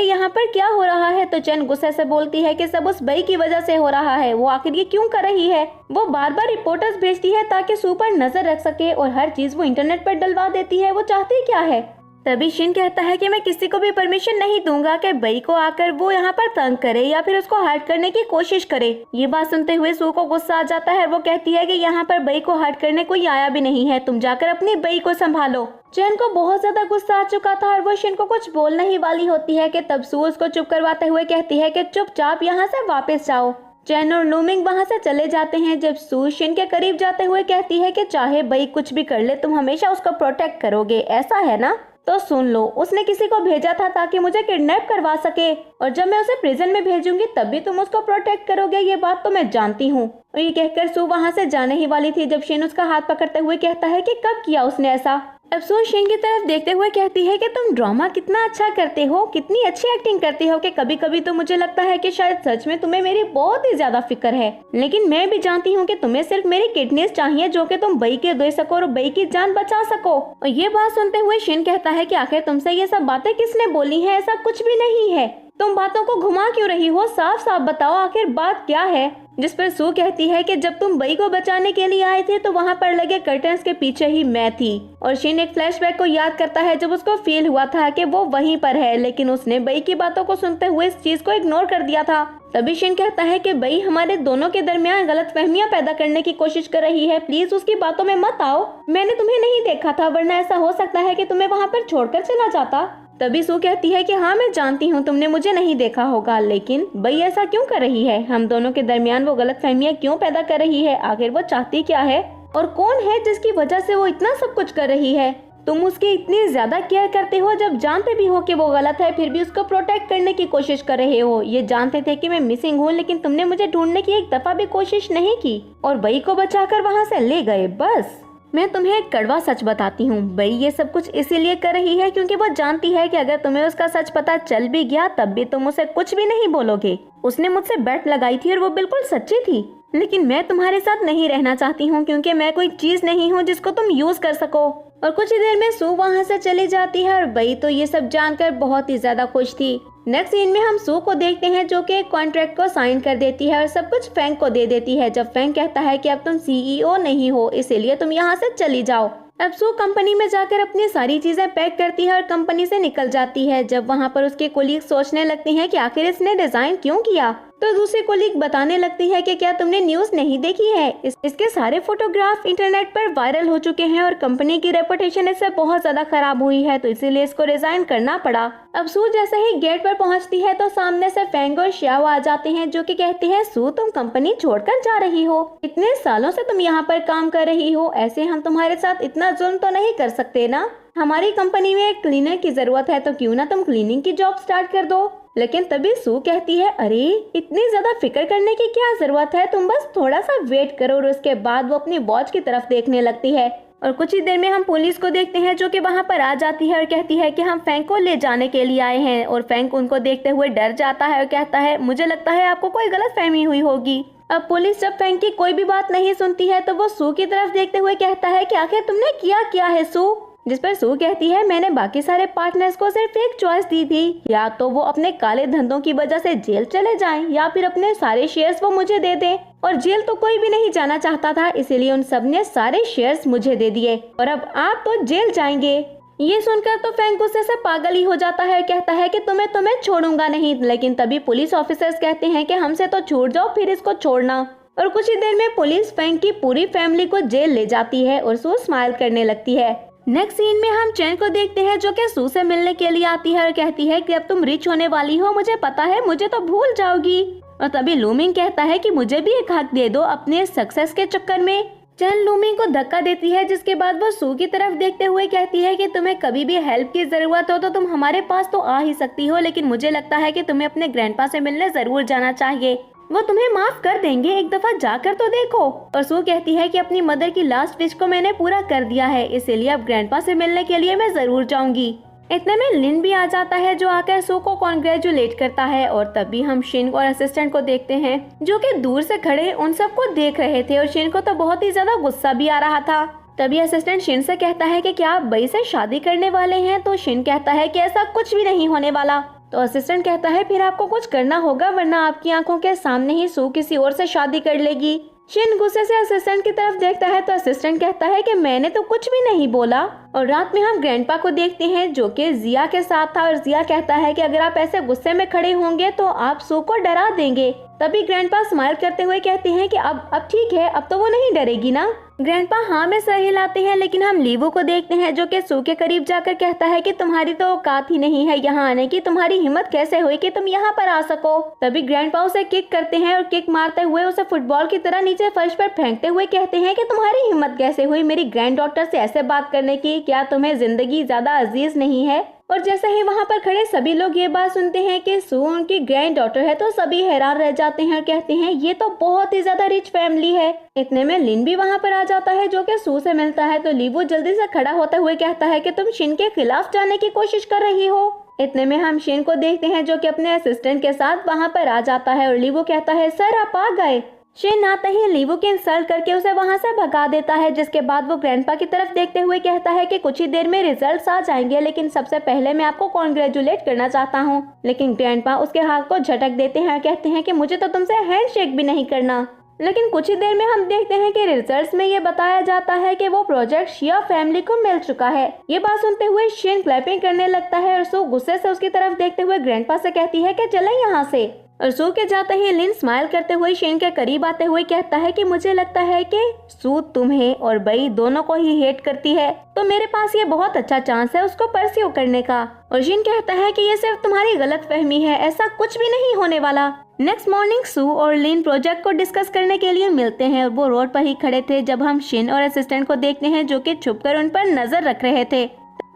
यहाँ पर क्या हो रहा है। तो चैन गुस्से से बोलती है कि सब उस बई की वजह से हो रहा है, वो आखिर ये क्यों कर रही है। वो बार बार रिपोर्टर्स भेजती है ताकि सू पर नजर रख सके और हर चीज वो इंटरनेट पर डलवा देती है, वो चाहती क्या है। तभी शिन कहता है कि मैं किसी को भी परमिशन नहीं दूंगा कि बई को आकर वो यहाँ पर तंग करे या फिर उसको हर्ट करने की कोशिश करे। ये बात सुनते हुए सू को गुस्सा आ जाता है। वो कहती है कि यहाँ पर बई को हर्ट करने कोई आया भी नहीं है, तुम जाकर अपनी बई को संभालो। चैन को बहुत ज्यादा गुस्सा आ चुका था और वो शिन को कुछ बोलने ही वाली होती है कि तब सू उसको चुप करवाते हुए कहती है कि चुपचाप यहाँ से वापस जाओ। चैन और लूमिंग वहाँ से चले जाते हैं जब सू शिन के करीब जाते हुए कहती है कि चाहे बई कुछ भी कर ले तुम हमेशा उसको प्रोटेक्ट करोगे, ऐसा है ना। तो सुन लो, उसने किसी को भेजा था ताकि मुझे किडनैप करवा सके और जब मैं उसे प्रिजन में भेजूंगी तब भी तुम उसको प्रोटेक्ट करोगे, ये बात तो मैं जानती हूँ। और ये कहकर सू वहाँ से जाने ही वाली थी जब शिन उसका हाथ पकड़ते हुए कहता है कि कब किया उसने ऐसा। अब सू शिन की तरफ देखते हुए कहती है कि तुम ड्रामा कितना अच्छा करते हो, कितनी अच्छी एक्टिंग करते हो कि कभी कभी तो मुझे लगता है कि शायद सच में तुम्हें मेरी बहुत ही ज्यादा फिक्र है। लेकिन मैं भी जानती हूँ कि तुम्हें सिर्फ मेरी किडनीज चाहिए जो कि तुम बई के दे सको और बई की जान बचा सको। और ये बात सुनते हुए शिन कहता है कि आखिर तुमसे ये सब बातें किसने बोली है, ऐसा कुछ भी नहीं है, तुम बातों को घुमा क्यों रही हो, साफ साफ बताओ आखिर बात क्या है। जिस पर सू कहती है कि जब तुम बई को बचाने के लिए आए थे तो वहाँ पर लगे कर्टन्स के पीछे ही मैं थी। और शिन एक फ्लैशबैक को याद करता है जब उसको फील हुआ था कि वो वहीं पर है, लेकिन उसने बई की बातों को सुनते हुए इस चीज को इग्नोर कर दिया था। तभी शिन कहता है कि बई हमारे दोनों के दरमियान गलतफहमियां पैदा करने की कोशिश कर रही है, प्लीज उसकी बातों में मत आओ। मैंने तुम्हें नहीं देखा था, वरना ऐसा हो सकता है कि तुम्हें वहाँ पर छोड़कर चला जाता। तभी सू कहती है कि हाँ मैं जानती हूँ तुमने मुझे नहीं देखा होगा, लेकिन बई ऐसा क्यों कर रही है, हम दोनों के दरमियान वो गलतफहमियां क्यों पैदा कर रही है, आखिर वो चाहती क्या है और कौन है जिसकी वजह से वो इतना सब कुछ कर रही है। तुम उसकी इतनी ज्यादा केयर करते हो जब जानते भी हो कि वो गलत है, फिर भी उसको प्रोटेक्ट करने की कोशिश कर रहे हो। ये जानते थे कि मैं मिसिंग हूँ, लेकिन तुमने मुझे ढूंढने की एक दफा भी कोशिश नहीं की और बई को बचाकर वहाँ से ले गए। बस मैं तुम्हें एक कड़वा सच बताती हूँ, बई ये सब कुछ इसीलिए कर रही है क्योंकि वो जानती है कि अगर तुम्हें उसका सच पता चल भी गया तब भी तुम उसे कुछ भी नहीं बोलोगे। उसने मुझसे बेट लगाई थी और वो बिल्कुल सच्ची थी, लेकिन मैं तुम्हारे साथ नहीं रहना चाहती हूँ क्योंकि मैं कोई चीज नहीं हूँ जिसको तुम यूज कर सको। और कुछ ही देर में सू वहाँ से चली जाती है और बई तो ये सब जानकर बहुत ही ज्यादा खुश थी। नेक्स्ट सीन में हम सू को देखते हैं जो कि एक कॉन्ट्रैक्ट को साइन कर देती है और सब कुछ फैंग को दे देती है। जब फैंग कहता है कि अब तुम सीईओ नहीं हो, इसीलिए तुम यहाँ से चली जाओ। अब सू कंपनी में जाकर अपनी सारी चीजें पैक करती है और कंपनी से निकल जाती है। जब वहाँ पर उसके कोलीग सोचने लगती हैं कि आखिर इसने डिजाइन क्यों किया, तो दूसरी कोलीग बताने लगती है कि क्या तुमने न्यूज नहीं देखी है, इसके सारे फोटोग्राफ इंटरनेट पर वायरल हो चुके हैं और कंपनी की रेपुटेशन इससे बहुत ज्यादा खराब हुई है, तो इसीलिए इसको रिजाइन करना पड़ा। अब सू जैसे ही गेट पर पहुंचती है तो सामने से फैंग और श्याओ आ जाते हैं जो कि कहते हैं सू तुम कंपनी छोड़कर जा रही हो, इतने सालों से तुम यहाँ पर काम कर रही हो, ऐसे हम तुम्हारे साथ इतना जुल्म तो नहीं कर सकते ना। हमारी कंपनी में एक क्लीनर की जरूरत है, तो क्यों ना तुम क्लीनिंग की जॉब स्टार्ट कर दो। लेकिन तभी सू कहती है अरे इतनी ज्यादा फिक्र करने की क्या जरूरत है, तुम बस थोड़ा सा वेट करो। और उसके बाद वो अपनी वॉच की तरफ देखने लगती है और कुछ ही देर में हम पुलिस को देखते हैं जो कि वहाँ पर आ जाती है और कहती है कि हम फैंग को ले जाने के लिए आए हैं। और फैंग उनको देखते हुए डर जाता है और कहता है मुझे लगता है आपको कोई गलत फहमी हुई होगी। अब पुलिस जब फैंग की कोई भी बात नहीं सुनती है तो वो सू की तरफ देखते हुए कहता है कि आखिर तुमने किया है सू। जिस पर सू कहती है मैंने बाकी सारे पार्टनर्स को सिर्फ एक चॉइस दी थी, या तो वो अपने काले धंधों की वजह से जेल चले जाएं या फिर अपने सारे शेयर्स वो मुझे दे दें। और जेल तो कोई भी नहीं जाना चाहता था, इसीलिए उन सब ने सारे शेयर्स मुझे दे दिए और अब आप तो जेल जाएंगे। ये सुनकर तो फैंग गुस्से से पागल ही हो जाता है, कहता है कि तुम्हें छोड़ूंगा नहीं। लेकिन तभी पुलिस ऑफिसर्स कहते हैं कि हमसे तो छूट जाओ फिर इसको छोड़ना। और कुछ ही देर में पुलिस फैंग की पूरी फैमिली को जेल ले जाती है और सू स्माइल करने लगती है। नेक्स्ट सीन में हम चैन को देखते हैं जो कि सू से मिलने के लिए आती है और कहती है कि अब तुम रिच होने वाली हो, मुझे पता है, मुझे तो भूल जाओगी। और तभी लूमिंग कहता है कि मुझे भी एक हक दे दो अपने सक्सेस के चक्कर में। चैन लूमिंग को धक्का देती है, जिसके बाद वो सू की तरफ देखते हुए कहती है कि तुम्हें कभी भी हेल्प की जरूरत हो तो तुम हमारे पास तो आ ही सकती हो, लेकिन मुझे लगता है कि तुम्हें अपने ग्रैंडपा से मिलने जरूर जाना चाहिए, वो तुम्हें माफ कर देंगे, एक दफा जाकर तो देखो। और सू कहती है कि अपनी मदर की लास्ट विश को मैंने पूरा कर दिया है, इसीलिए अब ग्रैंडपा से मिलने के लिए मैं जरूर जाऊंगी। इतने में लिन भी आ जाता है जो आकर सू को कॉन्ग्रेचुलेट करता है। और तभी हम शिन और असिस्टेंट को देखते हैं जो कि दूर से खड़े उन सबको देख रहे थे और शिन को तो बहुत ही ज्यादा गुस्सा भी आ रहा था। तभी असिस्टेंट शिन से कहता है कि क्या आप बई से शादी करने वाले हैं? तो शिन कहता है कि ऐसा कुछ भी नहीं होने वाला। तो असिस्टेंट कहता है फिर आपको कुछ करना होगा, वरना आपकी आंखों के सामने ही सू किसी और से शादी कर लेगी। शिन गुस्से से असिस्टेंट की तरफ देखता है तो असिस्टेंट कहता है कि मैंने तो कुछ भी नहीं बोला। और रात में हम ग्रैंडपा को देखते हैं जो कि जिया के साथ था और जिया कहता है कि अगर आप ऐसे गुस्से में खड़े होंगे तो आप सू को डरा देंगे। तभी ग्रैंडपा स्माइल करते हुए कहते हैं कि अब ठीक है, अब तो वो नहीं डरेगी ना। ग्रैंडपा हाँ में सर हिलाते हैं, लेकिन हम लीवो को देखते हैं जो कि सू के करीब जाकर कहता है कि तुम्हारी तो औकात ही नहीं है यहाँ आने की, तुम्हारी हिम्मत कैसे हुई कि तुम यहाँ पर आ सको। तभी ग्रैंडपा उसे किक करते हैं और किक मारते हुए उसे फुटबॉल की तरह नीचे फर्श पर फेंकते हुए कहते हैं कि तुम्हारी हिम्मत कैसे हुई मेरी ग्रैंड डॉटर से ऐसे बात करने की, क्या तुम्हें जिंदगी ज्यादा अजीज नहीं है? और जैसे ही वहाँ पर खड़े सभी लोग ये बात सुनते हैं कि सू उनकी ग्रैंड डॉटर है तो सभी हैरान रह जाते हैं और कहते हैं ये तो बहुत ही ज्यादा रिच फैमिली है। इतने में लिन भी वहाँ पर आ जाता है जो कि सू से मिलता है। तो लीवो जल्दी से खड़ा होते हुए कहता है कि तुम शिन के खिलाफ जाने की कोशिश कर रही हो। इतने में हम शिन को देखते हैं जो कि अपने असिस्टेंट के साथ वहाँ पर आ जाता है और लीवो कहता है सर आप आ गए। शिन आते ही लीवो की इंसल्ट करके उसे वहां से भगा देता है, जिसके बाद वो ग्रैंडपा की तरफ देखते हुए कहता है कि कुछ ही देर में रिजल्ट्स आ जाएंगे, लेकिन सबसे पहले मैं आपको कॉन्ग्रेचुलेट करना चाहता हूँ। लेकिन ग्रैंडपा उसके हाथ को झटक देते हैं और कहते हैं कि मुझे तो तुमसे हैंडशेक भी नहीं करना। लेकिन कुछ ही देर में हम देखते हैं कि रिजल्ट्स में ये बताया जाता है कि वो प्रोजेक्ट शिया फैमिली को मिल चुका है। ये बात सुनते हुए शिन क्लैपिंग करने लगता है और सू गुस्से से उसकी तरफ देखते हुए ग्रैंडपा से कहती है कि चले यहाँ से। और सू के जाते ही लिन स्माइल करते हुए शेन के करीब आते हुए कहता है कि मुझे लगता है कि सू तुम्हें और बई दोनों को ही हेट करती है, तो मेरे पास ये बहुत अच्छा चांस है उसको परस्यू करने का। और शेन कहता है कि ये सिर्फ तुम्हारी गलतफहमी है, ऐसा कुछ भी नहीं होने वाला। नेक्स्ट मॉर्निंग सू और लिन प्रोजेक्ट को डिस्कस करने के लिए मिलते हैं और वो रोड पर ही खड़े थे जब हम शिन और असिस्टेंट को देखते हैं जो कि छुपकर उन पर नजर रख रहे थे।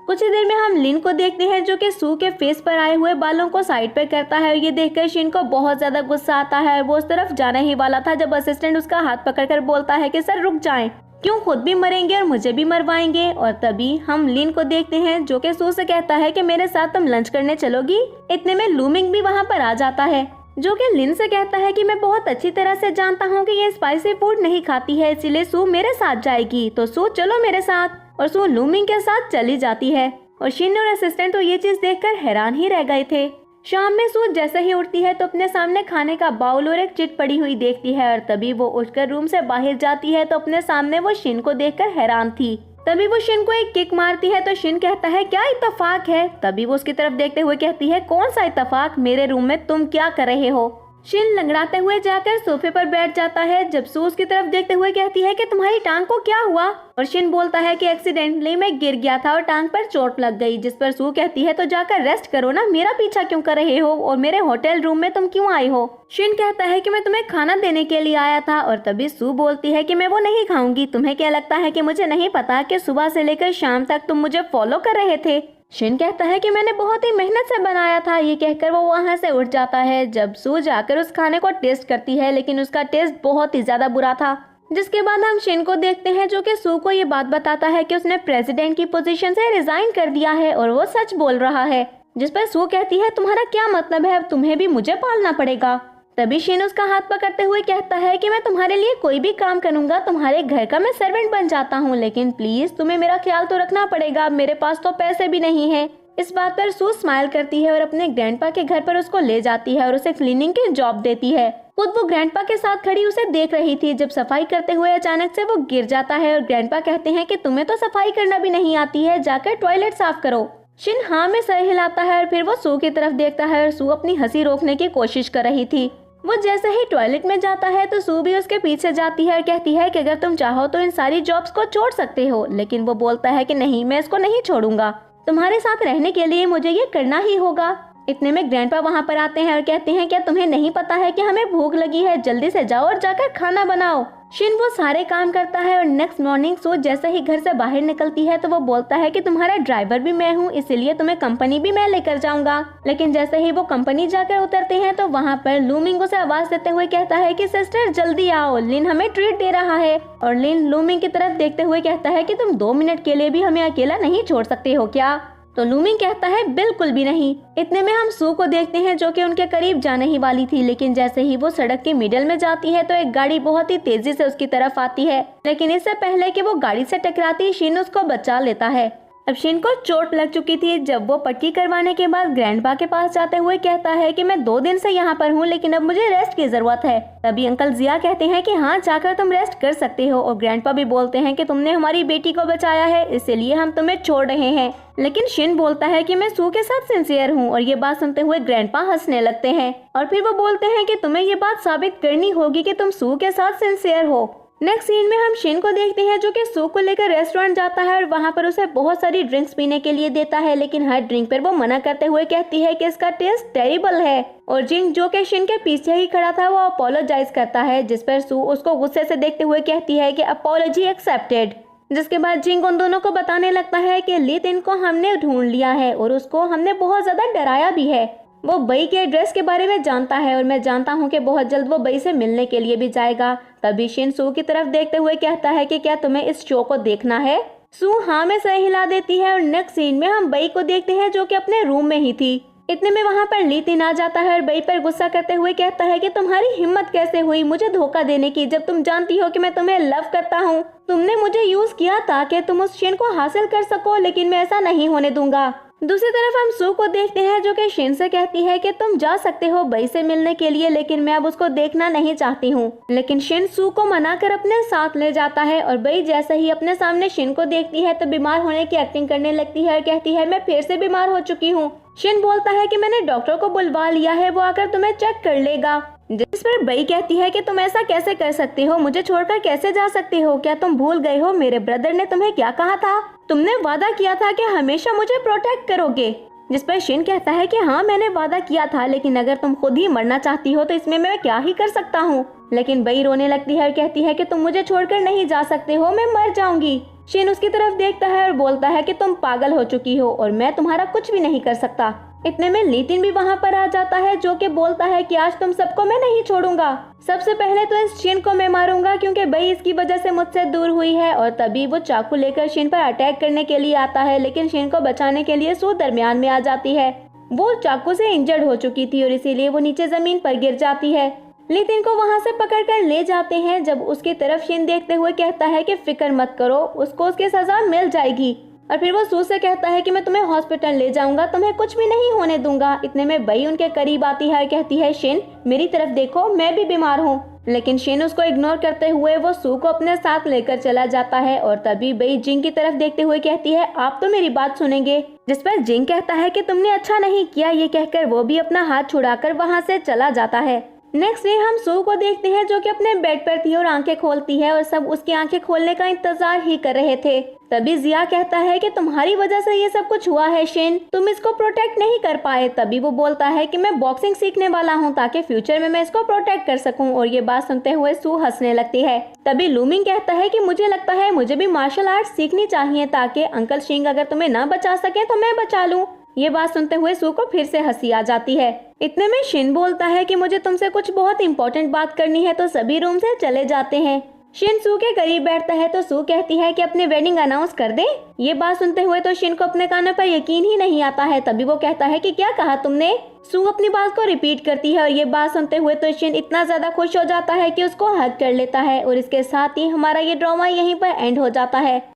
कुछ ही देर में हम लिन को देखते हैं जो कि सू के फेस पर आए हुए बालों को साइड पे करता है और ये देखकर शिन को बहुत ज्यादा गुस्सा आता है। वो उस तरफ जाने ही वाला था जब असिस्टेंट उसका हाथ पकड़कर बोलता है कि सर रुक जाएं, क्यों खुद भी मरेंगे और मुझे भी मरवाएंगे। और तभी हम लिन को देखते हैं जो कि सू से कहता है कि मेरे साथ तुम लंच करने चलोगी। इतने में लूमिंग भी वहाँ पर आ जाता है जो कि लिन से कहता है कि मैं बहुत अच्छी तरह से जानता हूँ कि ये स्पाइसी फूड नहीं खाती है, इसीलिए सू मेरे साथ जाएगी, तो सू चलो मेरे साथ। और सू लूमिंग के साथ चली जाती है और शिन और असिस्टेंट तो ये चीज देखकर हैरान ही रह गए थे। शाम में सू जैसे ही उठती है तो अपने सामने खाने का बाउल और एक चिट पड़ी हुई देखती है और तभी वो उठकर रूम से बाहर जाती है तो अपने सामने वो शिन को देखकर हैरान थी। तभी वो शिन को एक किक मारती है तो शिन कहता है क्या इत्तेफाक है। तभी वो उसकी तरफ देखते हुए कहती है कौन सा इत्तेफाक, मेरे रूम में तुम क्या कर रहे हो। शिन लंगड़ाते हुए जाकर सोफे पर बैठ जाता है जब सू उसकी तरफ देखते हुए कहती है कि तुम्हारी टांग को क्या हुआ। और शिन बोलता है कि एक्सीडेंटली मैं गिर गया था और टांग पर चोट लग गई। जिस पर सू कहती है तो जाकर रेस्ट करो ना, मेरा पीछा क्यों कर रहे हो और मेरे होटल रूम में तुम क्यों आई हो। शिन कहता है कि मैं तुम्हें खाना देने के लिए आया था। और तभी सू बोलती है कि मैं वो नहीं खाऊंगी, तुम्हें क्या लगता है कि मुझे नहीं पता कि सुबह से लेकर शाम तक तुम मुझे फॉलो कर रहे थे। शिन कहता है कि मैंने बहुत ही मेहनत से बनाया था। ये कहकर वो वहाँ से उठ जाता है जब सू जाकर उस खाने को टेस्ट करती है, लेकिन उसका टेस्ट बहुत ही ज्यादा बुरा था। जिसके बाद हम शिन को देखते हैं जो कि सू को ये बात बताता है कि उसने प्रेसिडेंट की पोजीशन से रिजाइन कर दिया है और वो सच बोल रहा है। जिस पर सू कहती है तुम्हारा क्या मतलब है, अब तुम्हें भी मुझे पालना पड़ेगा। तभी शिन उसका हाथ पकड़ते हुए कहता है कि मैं तुम्हारे लिए कोई भी काम करूंगा, तुम्हारे घर का मैं सर्वेंट बन जाता हूँ, लेकिन प्लीज तुम्हें मेरा ख्याल तो रखना पड़ेगा, मेरे पास तो पैसे भी नहीं है। इस बात पर सू स्माइल करती है और अपने ग्रैंडपा के घर पर उसको ले जाती है और उसे क्लीनिंग की जॉब देती है। खुद वो ग्रैंडपा के साथ खड़ी उसे देख रही थी जब सफाई करते हुए अचानक से वो गिर जाता है और ग्रैंडपा कहते हैं कि तुम्हें तो सफाई करना भी नहीं आती है, जाकर टॉयलेट साफ करो। शिन हाँ में सर हिलाता है और फिर वो सू की तरफ देखता है और सू अपनी हंसी रोकने की कोशिश कर रही थी। वो जैसे ही टॉयलेट में जाता है तो सू भी उसके पीछे जाती है और कहती है कि अगर तुम चाहो तो इन सारी जॉब्स को छोड़ सकते हो, लेकिन वो बोलता है कि नहीं, मैं इसको नहीं छोड़ूंगा, तुम्हारे साथ रहने के लिए मुझे ये करना ही होगा। इतने में ग्रैंडपा वहाँ पर आते हैं और कहते हैं क्या तुम्हें नहीं पता है कि हमें भूख लगी है, जल्दी से जाओ और जाकर खाना बनाओ। शिन वो सारे काम करता है और नेक्स्ट मॉर्निंग सू जैसे ही घर से बाहर निकलती है तो वो बोलता है कि तुम्हारा ड्राइवर भी मैं हूँ, इसीलिए तुम्हें कंपनी भी मैं लेकर जाऊंगा। लेकिन जैसे ही वो कंपनी जाकर उतरते हैं तो वहाँ पर लूमिंग उसे आवाज देते हुए कहता है कि सिस्टर जल्दी आओ, लिन हमें ट्रीट दे रहा है। और लिन लूमिंग की तरफ देखते हुए कहता है कि तुम 2 मिनट के लिए भी हमें अकेला नहीं छोड़ सकते हो क्या? तो लूमिंग कहता है बिल्कुल भी नहीं। इतने में हम सू को देखते हैं जो कि उनके करीब जाने ही वाली थी, लेकिन जैसे ही वो सड़क के मिडिल में जाती है तो एक गाड़ी बहुत ही तेजी से उसकी तरफ आती है, लेकिन इससे पहले कि वो गाड़ी से टकराती शिन उसको बचा लेता है। अब शिन को चोट लग चुकी थी। जब वो पट्टी करवाने के बाद ग्रैंडपा के पास जाते हुए कहता है कि मैं 2 दिन से यहाँ पर हूँ, लेकिन अब मुझे रेस्ट की जरूरत है। तभी अंकल जिया कहते हैं कि हाँ, जाकर तुम रेस्ट कर सकते हो। और ग्रैंडपा भी बोलते हैं कि तुमने हमारी बेटी को बचाया है, इसीलिए हम तुम्हें छोड़ रहे हैं। लेकिन शिन बोलता है कि मैं सू के साथ सिंसियर हूँ। और ये बात सुनते हुए ग्रैंडपा हंसने लगते हैं और फिर वो बोलते हैं कि तुम्हें ये बात साबित करनी होगी कि तुम सू के साथ सिंसियर हो। नेक्स्ट सीन में हम शिन को देखते हैं जो कि सू को लेकर रेस्टोरेंट जाता है और वहाँ पर उसे बहुत सारी ड्रिंक्स पीने के लिए देता है, लेकिन हर ड्रिंक पर वो मना करते हुए कहती है कि इसका टेस्ट टेरिबल है। और जिंग जो कि शिन के पीछे ही खड़ा था वो अपोलोजाइज करता है, जिस पर सू उसको गुस्से से देखते हुए कहती है कि अपोलॉजी एक्सेप्टेड। जिसके बाद जिंग उन दोनों को बताने लगता है कि लिन को हमने ढूंढ लिया है और उसको हमने बहुत ज्यादा डराया भी है। वो बई के एड्रेस के बारे में जानता है और मैं जानता हूँ कि बहुत जल्द वो बई से मिलने के लिए भी जाएगा। तभी शिन सू की तरफ देखते हुए कहता है कि क्या तुम्हें इस शो को देखना है? सू हाँ में सर हिला देती है और नेक्स्ट सीन में हम बई को देखते हैं जो कि अपने रूम में ही थी। इतने में वहाँ पर लिन आ जाता है और बई पर गुस्सा करते हुए कहता है कि तुम्हारी हिम्मत कैसे हुई मुझे धोखा देने की, जब तुम जानती हो कि मैं तुम्हें लव करता हूँ। तुमने मुझे यूज किया ताकि तुम उस शिन को हासिल कर सको, लेकिन मैं ऐसा नहीं होने दूंगा। दूसरी तरफ हम सू को देखते हैं जो कि शिन से कहती है कि तुम जा सकते हो बई से मिलने के लिए, लेकिन मैं अब उसको देखना नहीं चाहती हूँ। लेकिन शिन सू को मना कर अपने साथ ले जाता है और बई जैसे ही अपने सामने शिन को देखती है तो बीमार होने की एक्टिंग करने लगती है और कहती है मैं फिर से बीमार हो चुकी हूँ। शिन बोलता है कि मैंने डॉक्टर को बुलवा लिया है, वो आकर तुम्हें चेक कर लेगा। जिस पर बई कहती है कि तुम ऐसा कैसे कर सकते हो, मुझे छोड़कर कैसे जा सकते हो? क्या तुम भूल गए हो मेरे ब्रदर ने तुम्हें क्या कहा था? तुमने वादा किया था कि हमेशा मुझे प्रोटेक्ट करोगे। जिस पर शिन कहता है कि हाँ मैंने वादा किया था, लेकिन अगर तुम खुद ही मरना चाहती हो तो इसमें मैं क्या ही कर सकता हूँ। लेकिन बई रोने लगती है और कहती है कि तुम मुझे छोड़कर नहीं जा सकते हो, मैं मर जाऊंगी। शिन उसकी तरफ देखता है और बोलता है कि तुम पागल हो चुकी हो और मैं तुम्हारा कुछ भी नहीं कर सकता। इतने में लिन भी वहाँ पर आ जाता है जो कि बोलता है कि आज तुम सबको मैं नहीं छोड़ूंगा। सबसे पहले तो इस शिन को मैं मारूंगा क्योंकि बई इसकी वजह से मुझसे दूर हुई है। और तभी वो चाकू लेकर शिन पर अटैक करने के लिए आता है, लेकिन शिन को बचाने के लिए सू दरमियान में आ जाती है। वो चाकू से इंजर्ड हो चुकी थी और इसीलिए वो नीचे जमीन पर गिर जाती है। लिन को वहाँ से पकड़कर ले जाते हैं। जब उसकी तरफ शिन देखते हुए कहता है कि फिक्र मत करो, उसको उसकी सजा मिल जाएगी। और फिर वो सू से कहता है कि मैं तुम्हें हॉस्पिटल ले जाऊंगा, तुम्हें कुछ भी नहीं होने दूंगा। इतने में बई उनके करीब आती है और कहती है शिन मेरी तरफ देखो, मैं भी बीमार हूँ। लेकिन शिन उसको इग्नोर करते हुए वो सू को अपने साथ लेकर चला जाता है। और तभी बई जिंग की तरफ देखते हुए कहती है आप तो मेरी बात सुनेंगे। जिस पर जिंग कहता है कि तुमने अच्छा नहीं किया। ये कहकर वो भी अपना हाथ छुड़ाकर वहाँ से चला जाता है। नेक्स्ट डे हम सू को देखते हैं जो कि अपने बेड पर थी और आंखें खोलती है और सब उसकी आंखें खोलने का इंतजार ही कर रहे थे। तभी जिया कहता है कि तुम्हारी वजह से ये सब कुछ हुआ है शिन, तुम इसको प्रोटेक्ट नहीं कर पाए। तभी वो बोलता है कि मैं बॉक्सिंग सीखने वाला हूँ ताकि फ्यूचर में मैं इसको प्रोटेक्ट कर सकूँ। और ये बात सुनते हुए सू हंसने लगती है। तभी लूमिंग कहता है कि मुझे लगता है मुझे भी मार्शल आर्ट सीखनी चाहिए ताकि अंकल शिंग अगर तुम्हें ना बचा सके तो मैं बचा लूँ। ये बात सुनते हुए सू को फिर से हंसी आ जाती है। इतने में शिन बोलता है कि मुझे तुमसे कुछ बहुत इंपॉर्टेंट बात करनी है, तो सभी रूम से चले जाते हैं। शिन सू के करीब बैठता है तो सू कहती है कि अपनी वेडिंग अनाउंस कर दे। ये बात सुनते हुए तो शिन को अपने कानों पर यकीन ही नहीं आता है। तभी वो कहता है कि क्या कहा तुमने? सू अपनी बात को रिपीट करती है और ये बात सुनते हुए तो शिन इतना ज्यादा खुश हो जाता है कि उसको हग कर लेता है और इसके साथ ही हमारा ये ड्रामा यहीं पर एंड हो जाता है।